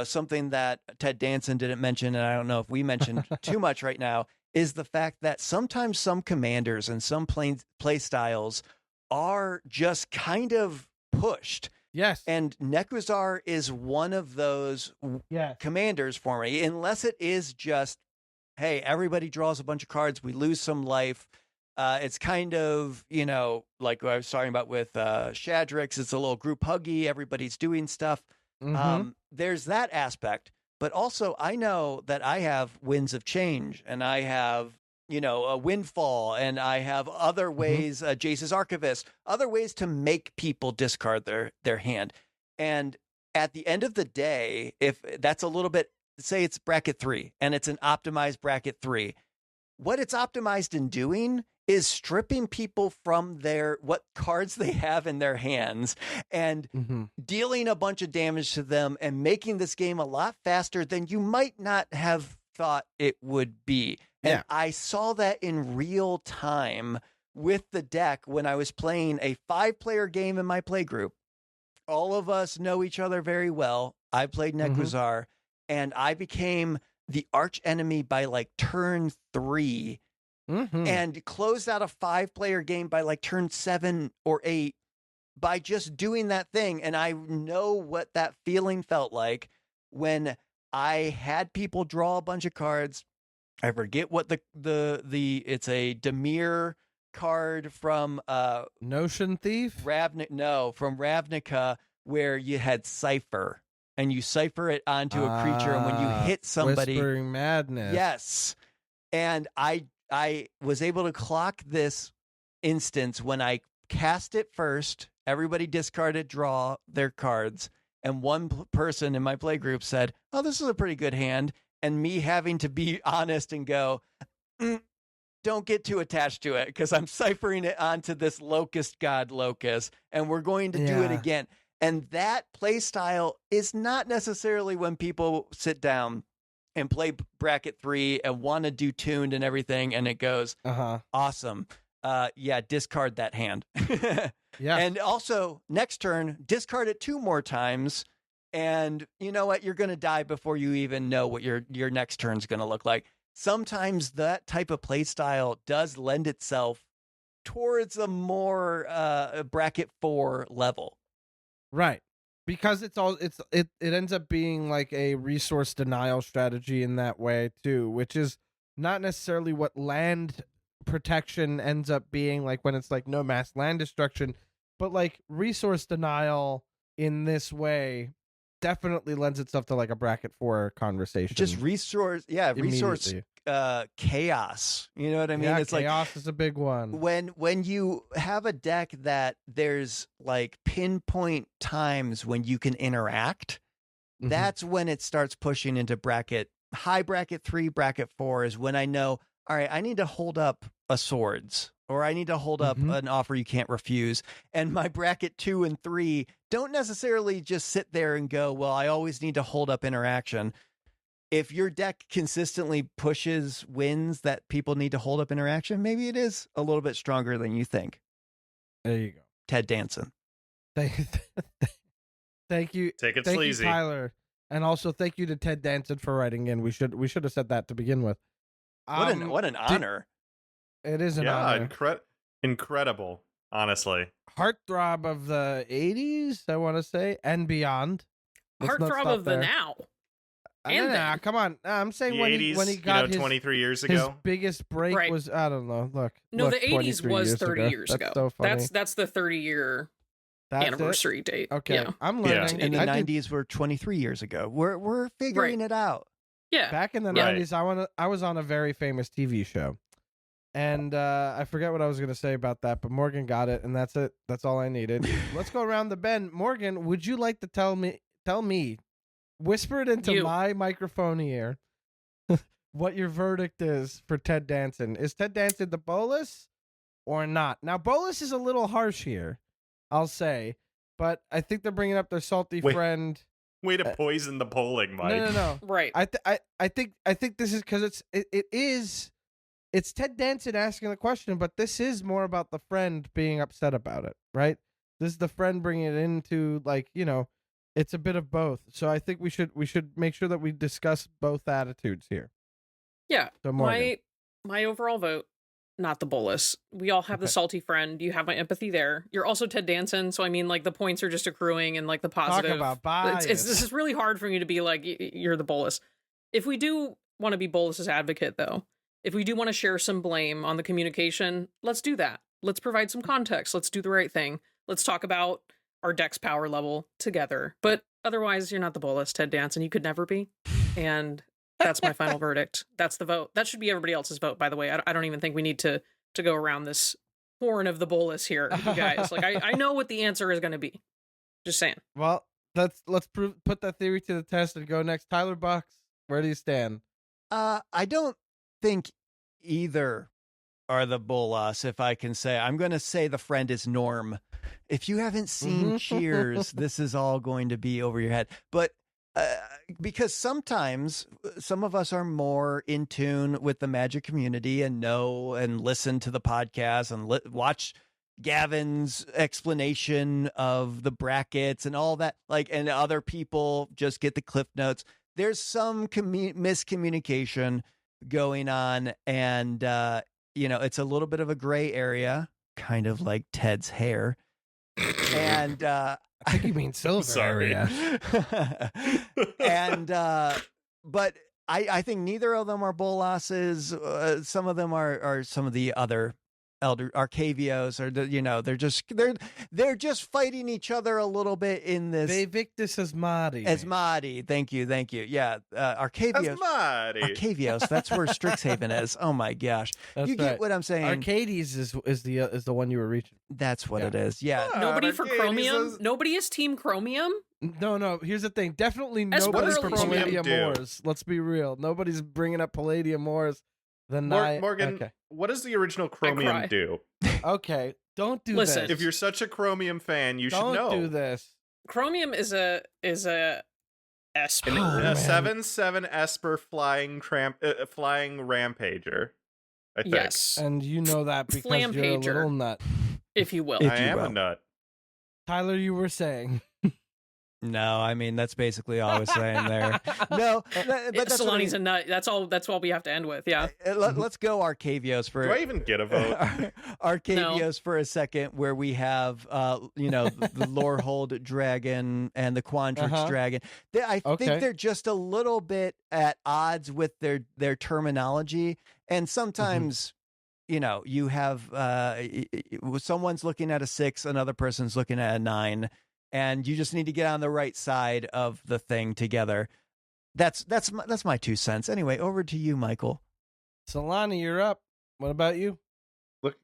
something that Ted Danson didn't mention, and I don't know if we mentioned too much right now, is the fact that sometimes some commanders and some play styles are just kind of pushed. Yes. And Nekuzar is one of those commanders for me, unless it is just, hey, everybody draws a bunch of cards, we lose some life. It's kind of, like I was talking about with Shadrix, it's a little group huggy, everybody's doing stuff. There's that aspect, but also I know that I have Winds of Change, and I have, a Windfall, and I have other ways, Jace's Archivist, other ways to make people discard their hand. And at the end of the day, if that's a little bit, say it's bracket 3 and it's an optimized bracket 3, what it's optimized in doing is stripping people from what cards they have in their hands and dealing a bunch of damage to them and making this game a lot faster than you might not have thought it would be. And I saw that in real time with the deck when I was playing a 5-player game in my play group. All of us know each other very well. I played Nekuzar, and I became the arch enemy by like turn 3. And closed out a 5-player game by like turn 7 or 8 by just doing that thing. And I know what that feeling felt like when I had people draw a bunch of cards. I forget what it's a Dimir card from Notion Thief? from Ravnica, where you had Cipher, and you cipher it onto a creature, and when you hit somebody, Whispering Madness. Yes. And I was able to clock this instance when I cast it first. Everybody discarded, draw their cards, and one person in my play group said, "Oh, this is a pretty good hand." And me having to be honest and go, don't get too attached to it, because I'm ciphering it onto this Locust God Locust, and we're going to do it again. And that play style is not necessarily when people sit down and play bracket 3 and want to do tuned and everything, and it goes awesome. Discard that hand. And also next turn, discard it 2 more times, and you know what, you're going to die before you even know what your next turn's going to look like. Sometimes that type of play style does lend itself towards a more bracket 4 level, right? Because it ends up being like a resource denial strategy in that way too, which is not necessarily what land protection ends up being like when it's like no mass land destruction, but like resource denial in this way definitely lends itself to like a bracket 4 conversation. Just resource chaos. You know what I mean? Yeah, it's chaos is a big one. When you have a deck that there's like pinpoint times when you can interact, that's when it starts pushing into high bracket 3, bracket 4 is when I know, all right, I need to hold up a swords, or I need to hold up an offer you can't refuse. And my bracket 2 and 3 don't necessarily just sit there and go, well, I always need to hold up interaction. If your deck consistently pushes wins that people need to hold up interaction, maybe it is a little bit stronger than you think. There you go. Ted Danson. Thank you. Take it thank sleazy. you, Tyler. And also thank you to Ted Danson for writing in. We should have said that to begin with. What an honor. It is an honor. Incredible, honestly. Heartthrob of the 80s, I want to say, and beyond. Heartthrob of the now. No, come on. I'm saying the when 80s, he got his 23 years his ago. biggest break was, I don't know. Look, the 80s was 30 years ago. So funny. That's the 30-year anniversary date. Okay, yeah. I'm learning. And the 90s were 23 years ago. We're figuring it out. Yeah. Back in the 90s, I was on a very famous TV show. And I forget what I was going to say about that, but Morgan got it, and that's it. That's all I needed. Let's go around the bend. Morgan, would you like to tell me, whisper it into my microphone ear, what your verdict is for Ted Danson? Is Ted Danson the Bolas or not? Now, Bolas is a little harsh here, I'll say, but I think they're bringing up their salty friend. Way to poison the polling, Mike. No. Right. I think this is because it's Ted Danson asking the question, but this is more about the friend being upset about it, right? This is the friend bringing it into, like, it's a bit of both. So I think we should make sure that we discuss both attitudes here. Yeah. So my overall vote, not the Bolas. We all have the salty friend. You have my empathy there. You're also Ted Danson, so I mean, like, the points are just accruing and like the positive. Talk about bias. This is really hard for me to be like, you're the Bolas. If we do want to be Bolas's advocate, though, if we do want to share some blame on the communication, let's do that. Let's provide some context. Let's do the right thing. Let's talk about our deck's power level together. But otherwise, you're not the Bolas, Ted Danson. You could never be. And that's my final verdict. That's the vote. That should be everybody else's vote, by the way. I don't even think we need to go around this horn of the Bolas here, you guys. Like, I know what the answer is going to be. Just saying. Well, let's put that theory to the test and go next. Tyler Bucks, where do you stand? I don't think either are the Bolas, if I can say. I'm going to say the friend is Norm. If you haven't seen Cheers, this is all going to be over your head. But because sometimes some of us are more in tune with the Magic community and know and listen to the podcast and watch Gavin's explanation of the brackets and all that, like, and other people just get the cliff notes. There's some miscommunication going on, and it's a little bit of a gray area, kind of like Ted's hair. And I think you mean silver. Sorry. And but I think neither of them are Bolases. Some of them are some of the other elder Arcavios, or they're just fighting each other a little bit in this. They Victus Asmadi. Thank you. Yeah, Arcavios. Arcavios. That's where Strixhaven is. Oh my gosh, you get what I'm saying. Arcades is the one you were reaching. That's what it is. Yeah. Nobody for Chromium. Nobody is Team Chromium. No. Here's the thing. Definitely nobody for Palladium Wars. Let's be real. Nobody's bringing up Palladium Wars. Morgan, okay. What does the original Chromium do? Okay, don't do this. If you're such a Chromium fan, you should know. Don't do this. Chromium is a Esper. A 7/7 Esper flying rampager. I think. Yes, and you know that because you're a little nut, if you will. I am a nut. Tyler, you were saying. No, I mean that's basically all I was saying there. No, but that's Celani's a nut. That's all we have to end with. Yeah. Let's go Arcavios for. Do I even get a vote? Arcavios for a second, where we have, the Lorehold dragon and the Quandrix dragon. I think they're just a little bit at odds with their terminology, and sometimes. You have someone's looking at a 6, another person's looking at a 9, and you just need to get on the right side of the thing together. That's my 2 cents. Anyway, over to you, Michael. Celani, you're up. What about you? Look,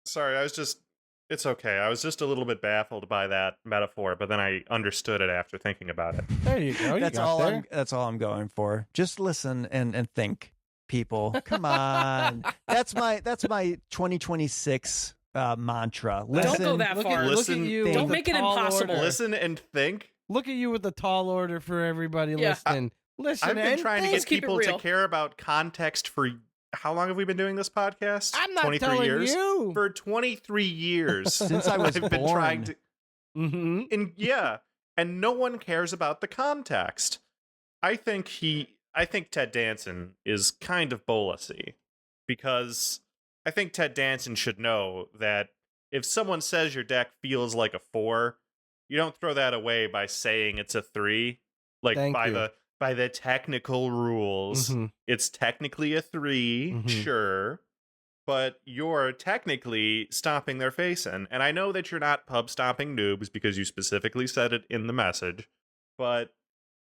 sorry, it's okay. I was just a little bit baffled by that metaphor, but then I understood it after thinking about it. There you go. That's all I'm going for. Just listen and think. People, come on. That's my 2026 mantra. Listen, don't go that far. Look at you. Don't make it impossible. Order. Listen and think. Look at you with the tall order for everybody listening. Listen, I've been trying to get people to care about context for how long have we been doing this podcast? I'm not 23 telling years. You. For 23 years since I was I've been born. trying to. And no one cares about the context. I think Ted Danson is kind of Bolasy, because I think Ted Danson should know that if someone says your deck feels like a 4, you don't throw that away by saying it's a 3. Like by the technical rules, it's technically a 3, sure, but you're technically stomping their face in. And I know that you're not pub stomping noobs because you specifically said it in the message, but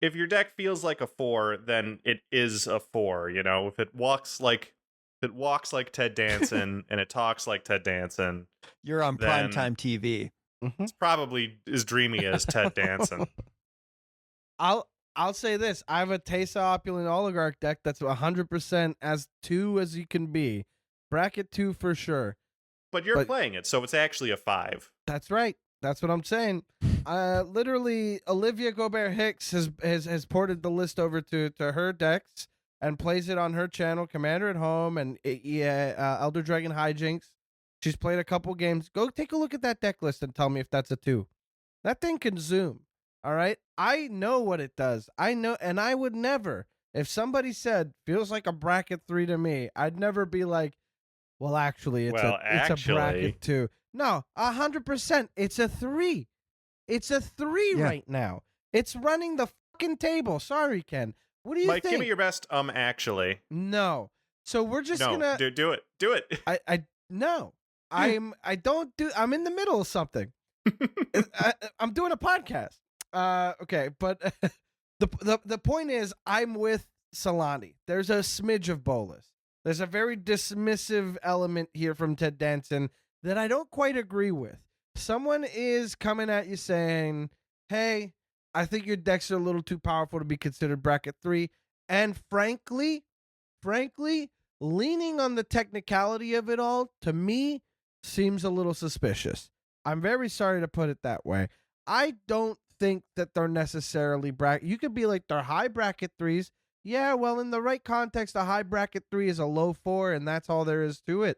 if your deck feels like a 4, then it is a 4. If it walks like Ted Danson and it talks like Ted Danson, you're on primetime TV. It's probably as dreamy as Ted Danson. I'll say this: I have a Tesa Opulent Oligarch deck that's 100% as 2 as you can be, bracket 2 for sure. But you're playing it, so it's actually a 5. That's right. That's what I'm saying. Literally, Olivia Gobert Hicks has ported the list over to her decks and plays it on her channel, Commander at Home and Elder Dragon Hijinks. She's played a couple games. Go take a look at that deck list and tell me if that's a 2. That thing can zoom. All right? I know what it does. I know, and I would never, if somebody said, feels like a bracket 3 to me, I'd never be like, well, actually, it's a bracket 2. No, 100%. It's a 3. It's a 3 right now. It's running the fucking table. Sorry, Ken. What do you think? Mike, give me your best. Actually. No. So we're just gonna do it. Do it. No. I'm in the middle of something. I'm doing a podcast. Okay, but the point is, I'm with Celani. There's a smidge of Bolas. There's a very dismissive element here from Ted Danson that I don't quite agree with. Someone is coming at you saying, hey, I think your decks are a little too powerful to be considered bracket 3. And frankly, leaning on the technicality of it all, to me, seems a little suspicious. I'm very sorry to put it that way. I don't think that they're necessarily bracket. You could be like, they're high bracket 3s. Yeah, well, in the right context, a high bracket 3 is a low 4, and that's all there is to it.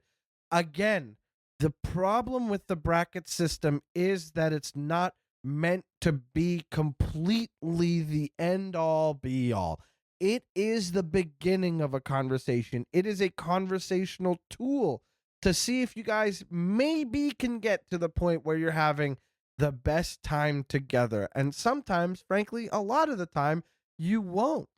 Again, the problem with the bracket system is that it's not meant to be completely the end-all, be-all. It is the beginning of a conversation. It is a conversational tool to see if you guys maybe can get to the point where you're having the best time together. And sometimes, frankly, a lot of the time, you won't.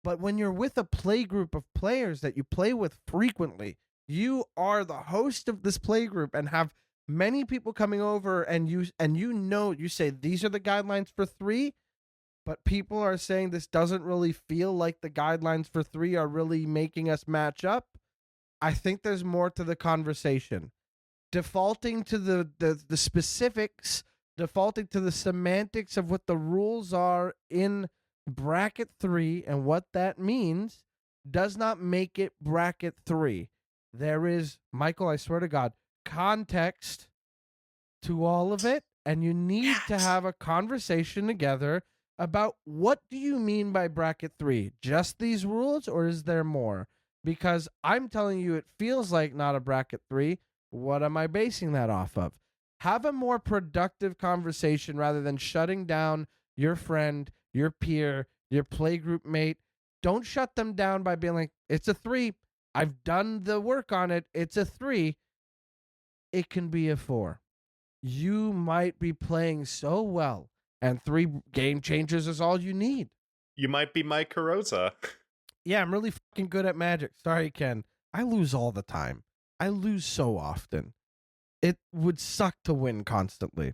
But when you're with a play group of players that you play with frequently, you are the host of this play group and have many people coming over, and you say these are the guidelines for 3, but people are saying this doesn't really feel like the guidelines for 3 are really making us match up. I think there's more to the conversation. Defaulting to the specifics, defaulting to the semantics of what the rules are in bracket 3 and what that means does not make it bracket 3. There is, Michael, I swear to God, context to all of it, and you need to have a conversation together about what do you mean by bracket 3? Just these rules, or is there more? Because I'm telling you it feels like not a bracket 3. What am I basing that off of? Have a more productive conversation rather than shutting down your friend, your peer, your playgroup mate. Don't shut them down by being like, it's a 3. I've done the work on it. It's a 3. It can be a 4. You might be playing so well, and 3 game changers is all you need. You might be Mike Carrozza. Yeah, I'm really fucking good at Magic. Sorry, Ken. I lose all the time. I lose so often. It would suck to win constantly.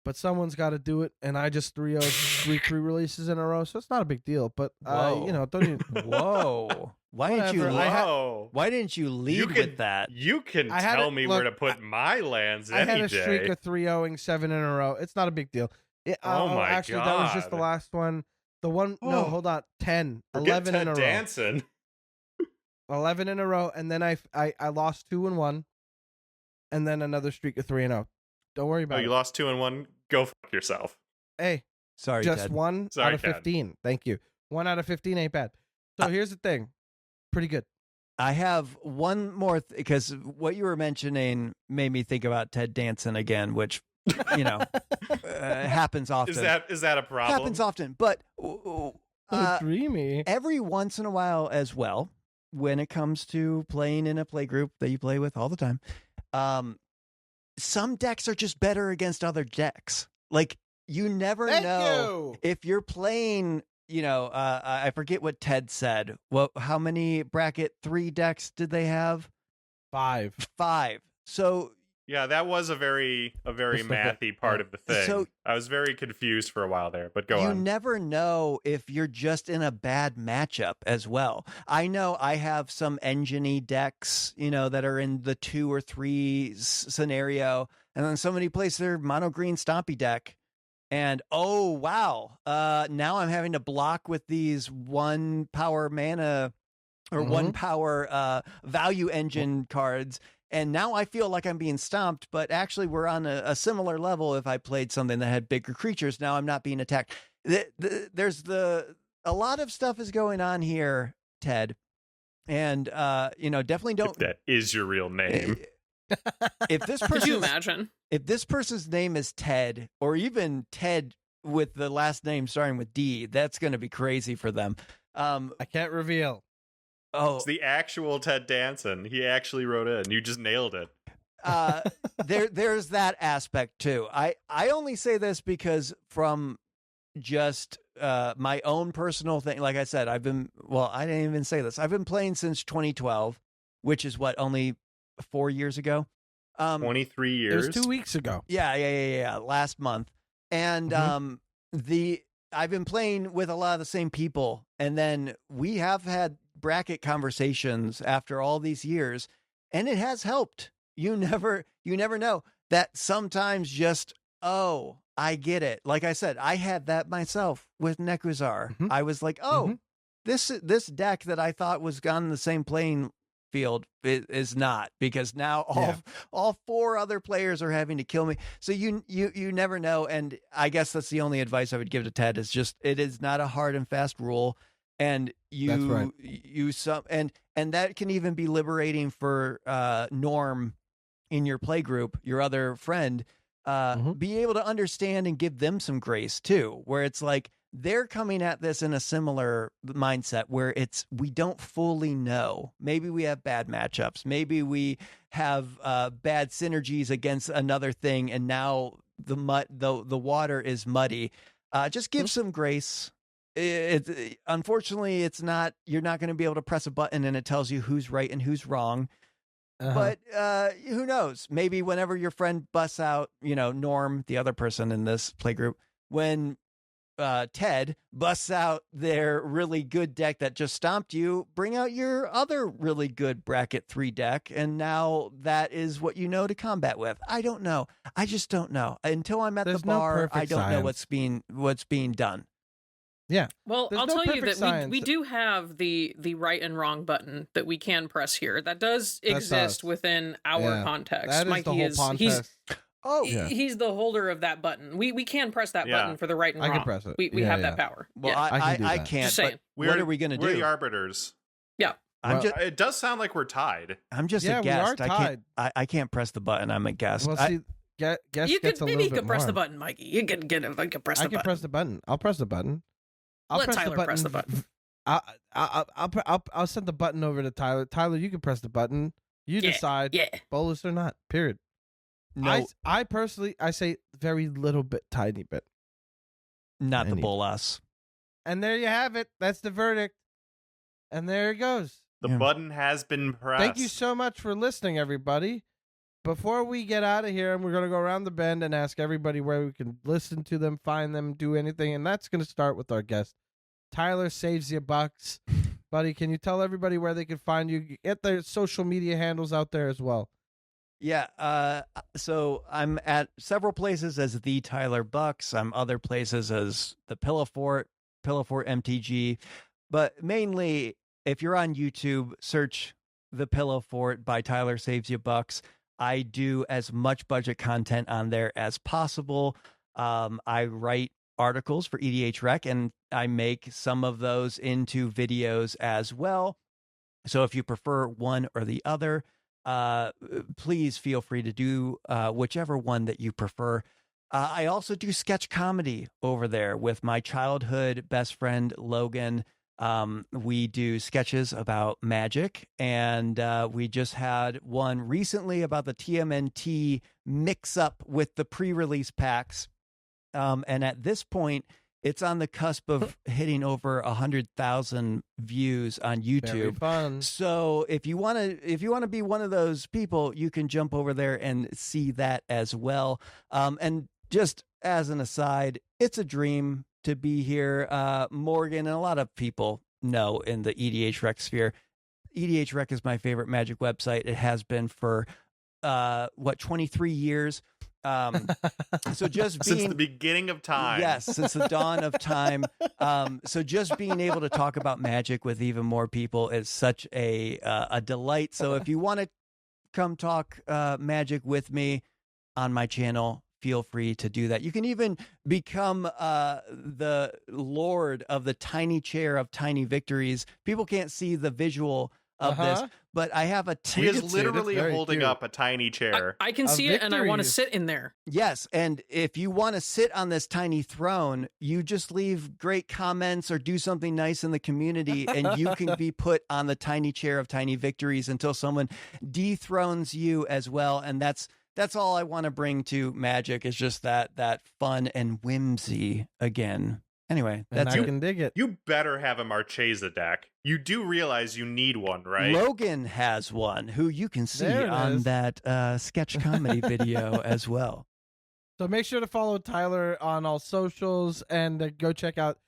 But someone's got to do it, and I just 3-0'd 3 pre-releases in a row, so it's not a big deal. But don't even. Whoa! Why didn't you lead with that? You can tell me where to put my lands any day. I had a streak of 3-0ing 7 in a row. It's not a big deal. Actually, God. That was just the last one. The one. No, hold on. 10, 11 in a row. Dancing. 11 in a row, and then I lost 2 and 1, and then another streak of 3-0. Don't worry about it. You lost 2 and 1. Go fuck yourself. Hey, sorry, just Ted. 1 out of 15. Thank you. 1 out of 15 ain't bad. So here's the thing, pretty good. I have one more because what you were mentioning made me think about Ted Danson again, which happens often. Is that a problem? Happens often, but dreamy. Every once in a while as well, when it comes to playing in a play group that you play with all the time, some decks are just better against other decks. Like you never know if you're playing. I forget what Ted said. How many bracket 3 decks did they have? 5. So yeah, that was a very mathy part of the thing. So I was very confused for a while there, but go on. You never know if you're just in a bad matchup as well. I know I have some engine-y decks, that are in the 2 or 3 scenario, and then somebody plays their mono green stompy deck. And oh wow! Now I'm having to block with these 1 power mana or 1 power value engine cards, and now I feel like I'm being stomped. But actually, we're on a similar level. If I played something that had bigger creatures, now I'm not being attacked. There's a lot of stuff is going on here, Ted, and definitely don't. If that is your real name. If this person, could you imagine? If this person's name is Ted, or even Ted with the last name starting with D, that's going to be crazy for them. I can't reveal. Oh, it's the actual Ted Danson. He actually wrote in. You just nailed it. There's that aspect too. I only say this because from just my own personal thing. Like I said, I didn't even say this. I've been playing since 2012, which is only 4 years ago. 23 years. It was 2 weeks ago. Yeah. Last month. And I've been playing with a lot of the same people, and then we have had bracket conversations after all these years, and it has helped. You never know that sometimes just, I get it. Like I said, I had that myself with Nekuzar. I was like, this deck that I thought was on the same playing field is not, because now all 4 other players are having to kill me. So you never know. And I guess that's the only advice I would give to Ted is just, it is not a hard and fast rule. And and that can even be liberating for Norm in your play group, your other friend, be able to understand and give them some grace too, where it's like, they're coming at this in a similar mindset where we don't fully know. Maybe we have bad matchups. Maybe we have bad synergies against another thing, and now the water is muddy. Just give some grace. Unfortunately, it's not. You're not going to be able to press a button and it tells you who's right and who's wrong. But who knows? Maybe whenever your friend busts out, Norm, the other person in this playgroup, when Ted busts out their really good deck that just stomped you, bring out your other really good bracket 3 deck, and now that is what you know to combat with. I don't know. I just don't know. Until I'm at the bar, I don't know what's being done. Yeah. Well, I'll tell you that we do have the right and wrong button that we can press here. That does exist within our context. That is Mikey the whole context. He's the holder of that button. We can press that button for the right and wrong. I can press it. We have that power. Well, I can't. Just saying. What are we going to do? We're the arbiters. Yeah. It does sound like we're tied. I'm just a guest. We are tied. I can't press the button. I'm a guest. Well, see, guest you gets could a maybe little you bit could press more. the button, Mikey. You can get it. I can press the I button. can press the button. I'll press the button. I'll Let press Tyler the button. press the button. I'll send the button over to Tyler. Tyler, you can press the button. You decide. Yeah. Bolus or not. Period. No, I personally I say very little bit, tiny bit. not the Bolas. And there you have it. That's the verdict. And there it goes. The button has been pressed. Thank you so much for listening, everybody. Before we get out of here, we're going to go around the bend and ask everybody where we can listen to them, find them, do anything. And that's going to start with our guest, Tyler Savesya Bucks. Buddy, can you tell everybody where they can find you? Get their social media handles out there as well. Yeah, so I'm at several places as the Tyler Bucks. I'm other places as the Pillow Fort MTG. But mainly, if you're on YouTube, search The Pillow Fort by Tyler Savesya Bucks. I do as much budget content on there as possible. I write articles for EDHREC, and I make some of those into videos as well. So if you prefer one or the other, please feel free to do whichever one that you prefer. I also do sketch comedy over there with my childhood best friend, Logan. We do sketches about magic, and we just had one recently about the TMNT mix-up with the pre-release packs. And at this point, it's on the cusp of hitting over 100,000 views on YouTube. Very fun. So if you want to be one of those people, you can jump over there and see that as well. And just as an aside, it's a dream to be here. Morgan and a lot of people know in the EDHREC sphere. EDHREC is my favorite Magic website. It has been for 23 years. So just being, since the beginning of time. Yes, since the dawn of time. So just being able to talk about Magic with even more people is such a delight. So if you want to come talk Magic with me on my channel, feel free to do that. You can even become the lord of the tiny chair of tiny victories. People can't see the visual of this, but I have a he is literally holding cute. up a tiny chair. I can see it, and I want to sit in there. Yes, and if you want to sit on this tiny throne, you just leave great comments or do something nice in the community, and you can be put on the tiny chair of tiny victories until someone dethrones you as well. And that's all I want to bring to Magic, is just that fun and whimsy again. Anyway, that's I can dig it. You better have a Marchesa deck. You do realize you need one, right? Logan has one, who you can see on that sketch comedy video as well. So make sure to follow Tyler on all socials and go check out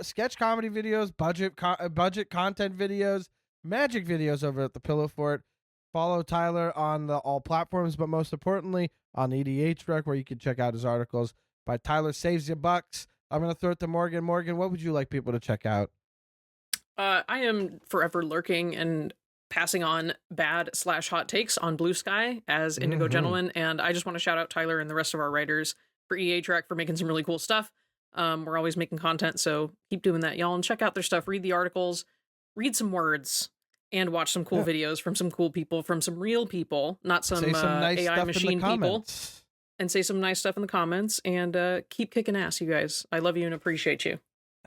sketch comedy videos, budget content videos, Magic videos over at the Pillow Fort. Follow Tyler on all platforms, but most importantly on EDHREC, where you can check out his articles by Tyler Savesya Bucks. I'm going to throw it to Morgan. Morgan, what would you like people to check out? I am forever lurking and passing on bad/hot takes on Blue Sky as Indigo Gentleman, and I just want to shout out Tyler and the rest of our writers for EDHREC for making some really cool stuff. We're always making content, so keep doing that, y'all, and check out their stuff. Read the articles, read some words, and watch some cool videos from some cool people, from some real people, not some nice AI machine people. Comments. And say some nice stuff in the comments, and keep kicking ass, you guys. I love you and appreciate you.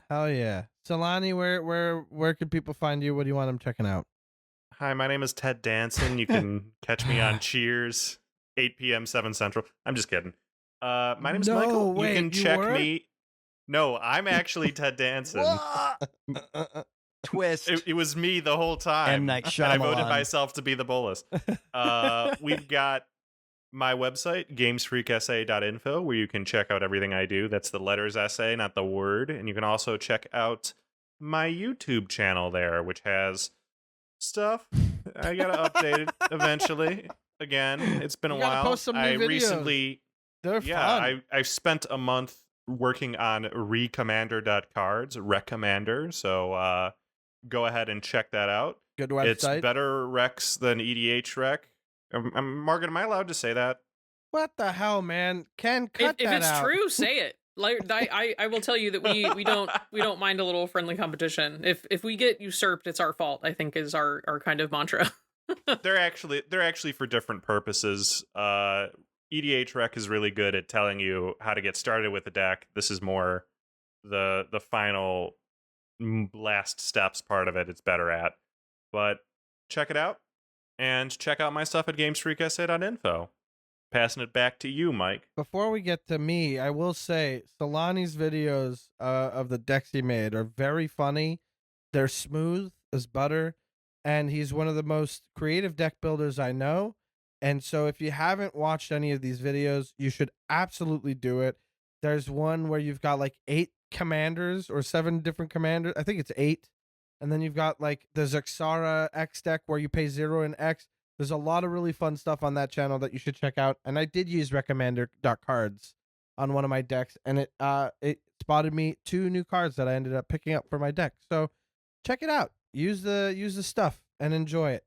Hell yeah. Celani, where can people find you? What do you want them checking out? Hi, my name is Ted Danson. You can catch me on Cheers, 8 p.m. 7 Central. I'm just kidding. My name is Michael. Wait, you can check me. No, I'm actually Ted Danson. Twist. It was me the whole time. M. Night Shyamalan. I voted myself to be the Bolas. We've got my website, gamesfreaksa.info, where you can check out everything I do. That's the letters essay, not the word. And you can also check out my YouTube channel there, which has stuff. I gotta update it eventually. Again, it's been a while. Post some new videos. Recently, they're fun. I spent a month working on recommander.cards, Recommander. So go ahead and check that out. Good website. It's better Recs than EDHREC. Morgan, am I allowed to say that? What the hell, man? Ken, cut if that it's out. true, say it. Like I will tell you that we don't mind a little friendly competition. If we get usurped, it's our fault, I think, is our kind of mantra. They're actually for different purposes. EDHREC is really good at telling you how to get started with the deck. This is more the final last steps part of it. It's better at. But check it out, and check out my stuff at gamesfreaksa.info. Passing it back to you, Mike. Before we get to me, I will say Celani's videos of the decks he made are very funny. They're smooth as butter, and he's one of the most creative deck builders I know. And so if you haven't watched any of these videos, you should absolutely do it. There's one where you've got like 8 commanders or 7 different commanders. I think it's 8. And then you've got like the Zaxara X deck where you pay 0 in X. There's a lot of really fun stuff on that channel that you should check out. And I did use recommender.cards on one of my decks, and it spotted me 2 new cards that I ended up picking up for my deck. So check it out. Use the stuff and enjoy it.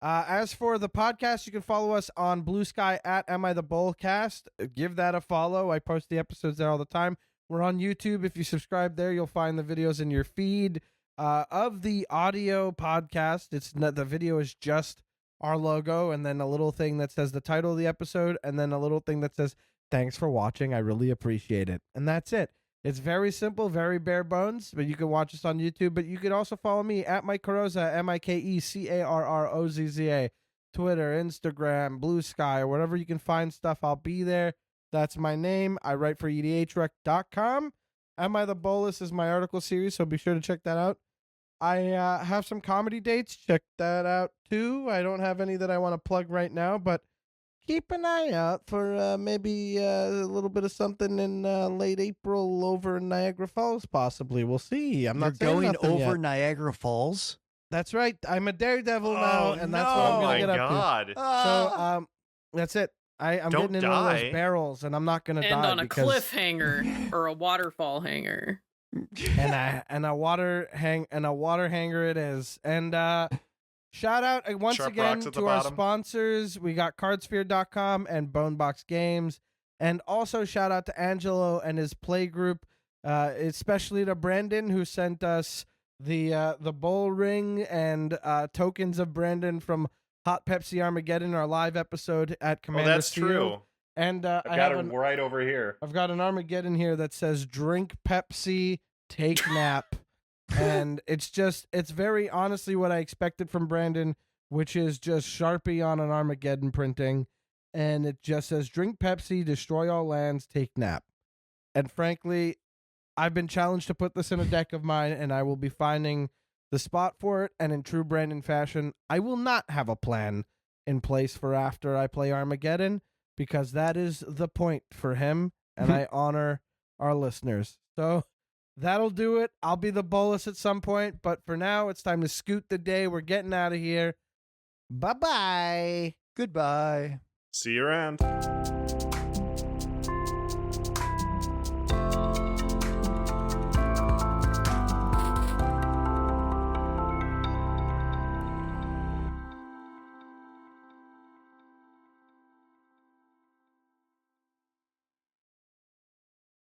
As for the podcast, you can follow us on Blue Sky at Am I the Bolcast. Give that a follow. I post the episodes there all the time. We're on YouTube. If you subscribe there, you'll find the videos in your feed of the audio podcast. It's not, the video is just our logo, and then a little thing that says the title of the episode, and then a little thing that says, thanks for watching. I really appreciate it. And that's it. It's very simple, very bare bones, but you can watch us on YouTube. But you can also follow me at Mike Carrozza, MikeCarrozza, Twitter, Instagram, Blue Sky, or wherever you can find stuff. I'll be there. That's my name. I write for EDHREC.com. Am I the Bolas is my article series, so be sure to check that out. I have some comedy dates. Check that out, too. I don't have any that I want to plug right now, but keep an eye out for maybe a little bit of something in late April over in Niagara Falls, possibly. We'll see. I'm not saying going over yet. Niagara Falls? That's right. I'm a daredevil now, and that's what I'm going to get up to. So that's it. I'm getting in one of those barrels, and I'm not going to die. And on a cliffhanger or a waterfall hanger. and a water hanger it is. And shout out once Sharp again to to our sponsors. We got cardsphere.com and Bonebox Games. And also shout out to Angelo and his play group, especially to Brandon, who sent us the bowl ring and tokens of Brandon from Hot Pepsi Armageddon, our live episode at Commander that's Field. true. And I got it right over here. I've got an Armageddon here that says drink Pepsi, take nap. And it's very honestly what I expected from Brandon, which is just Sharpie on an Armageddon printing. And it just says drink Pepsi, destroy all lands, take nap. And frankly, I've been challenged to put this in a deck of mine, and I will be finding the spot for it. And in true Brandon fashion, I will not have a plan in place for after I play Armageddon, because that is the point for him, and I honor our listeners. So that'll do it. I'll be the Bolas at some point, but for now, it's time to scoot the day. We're getting out of here. Bye-bye. Goodbye. See you around.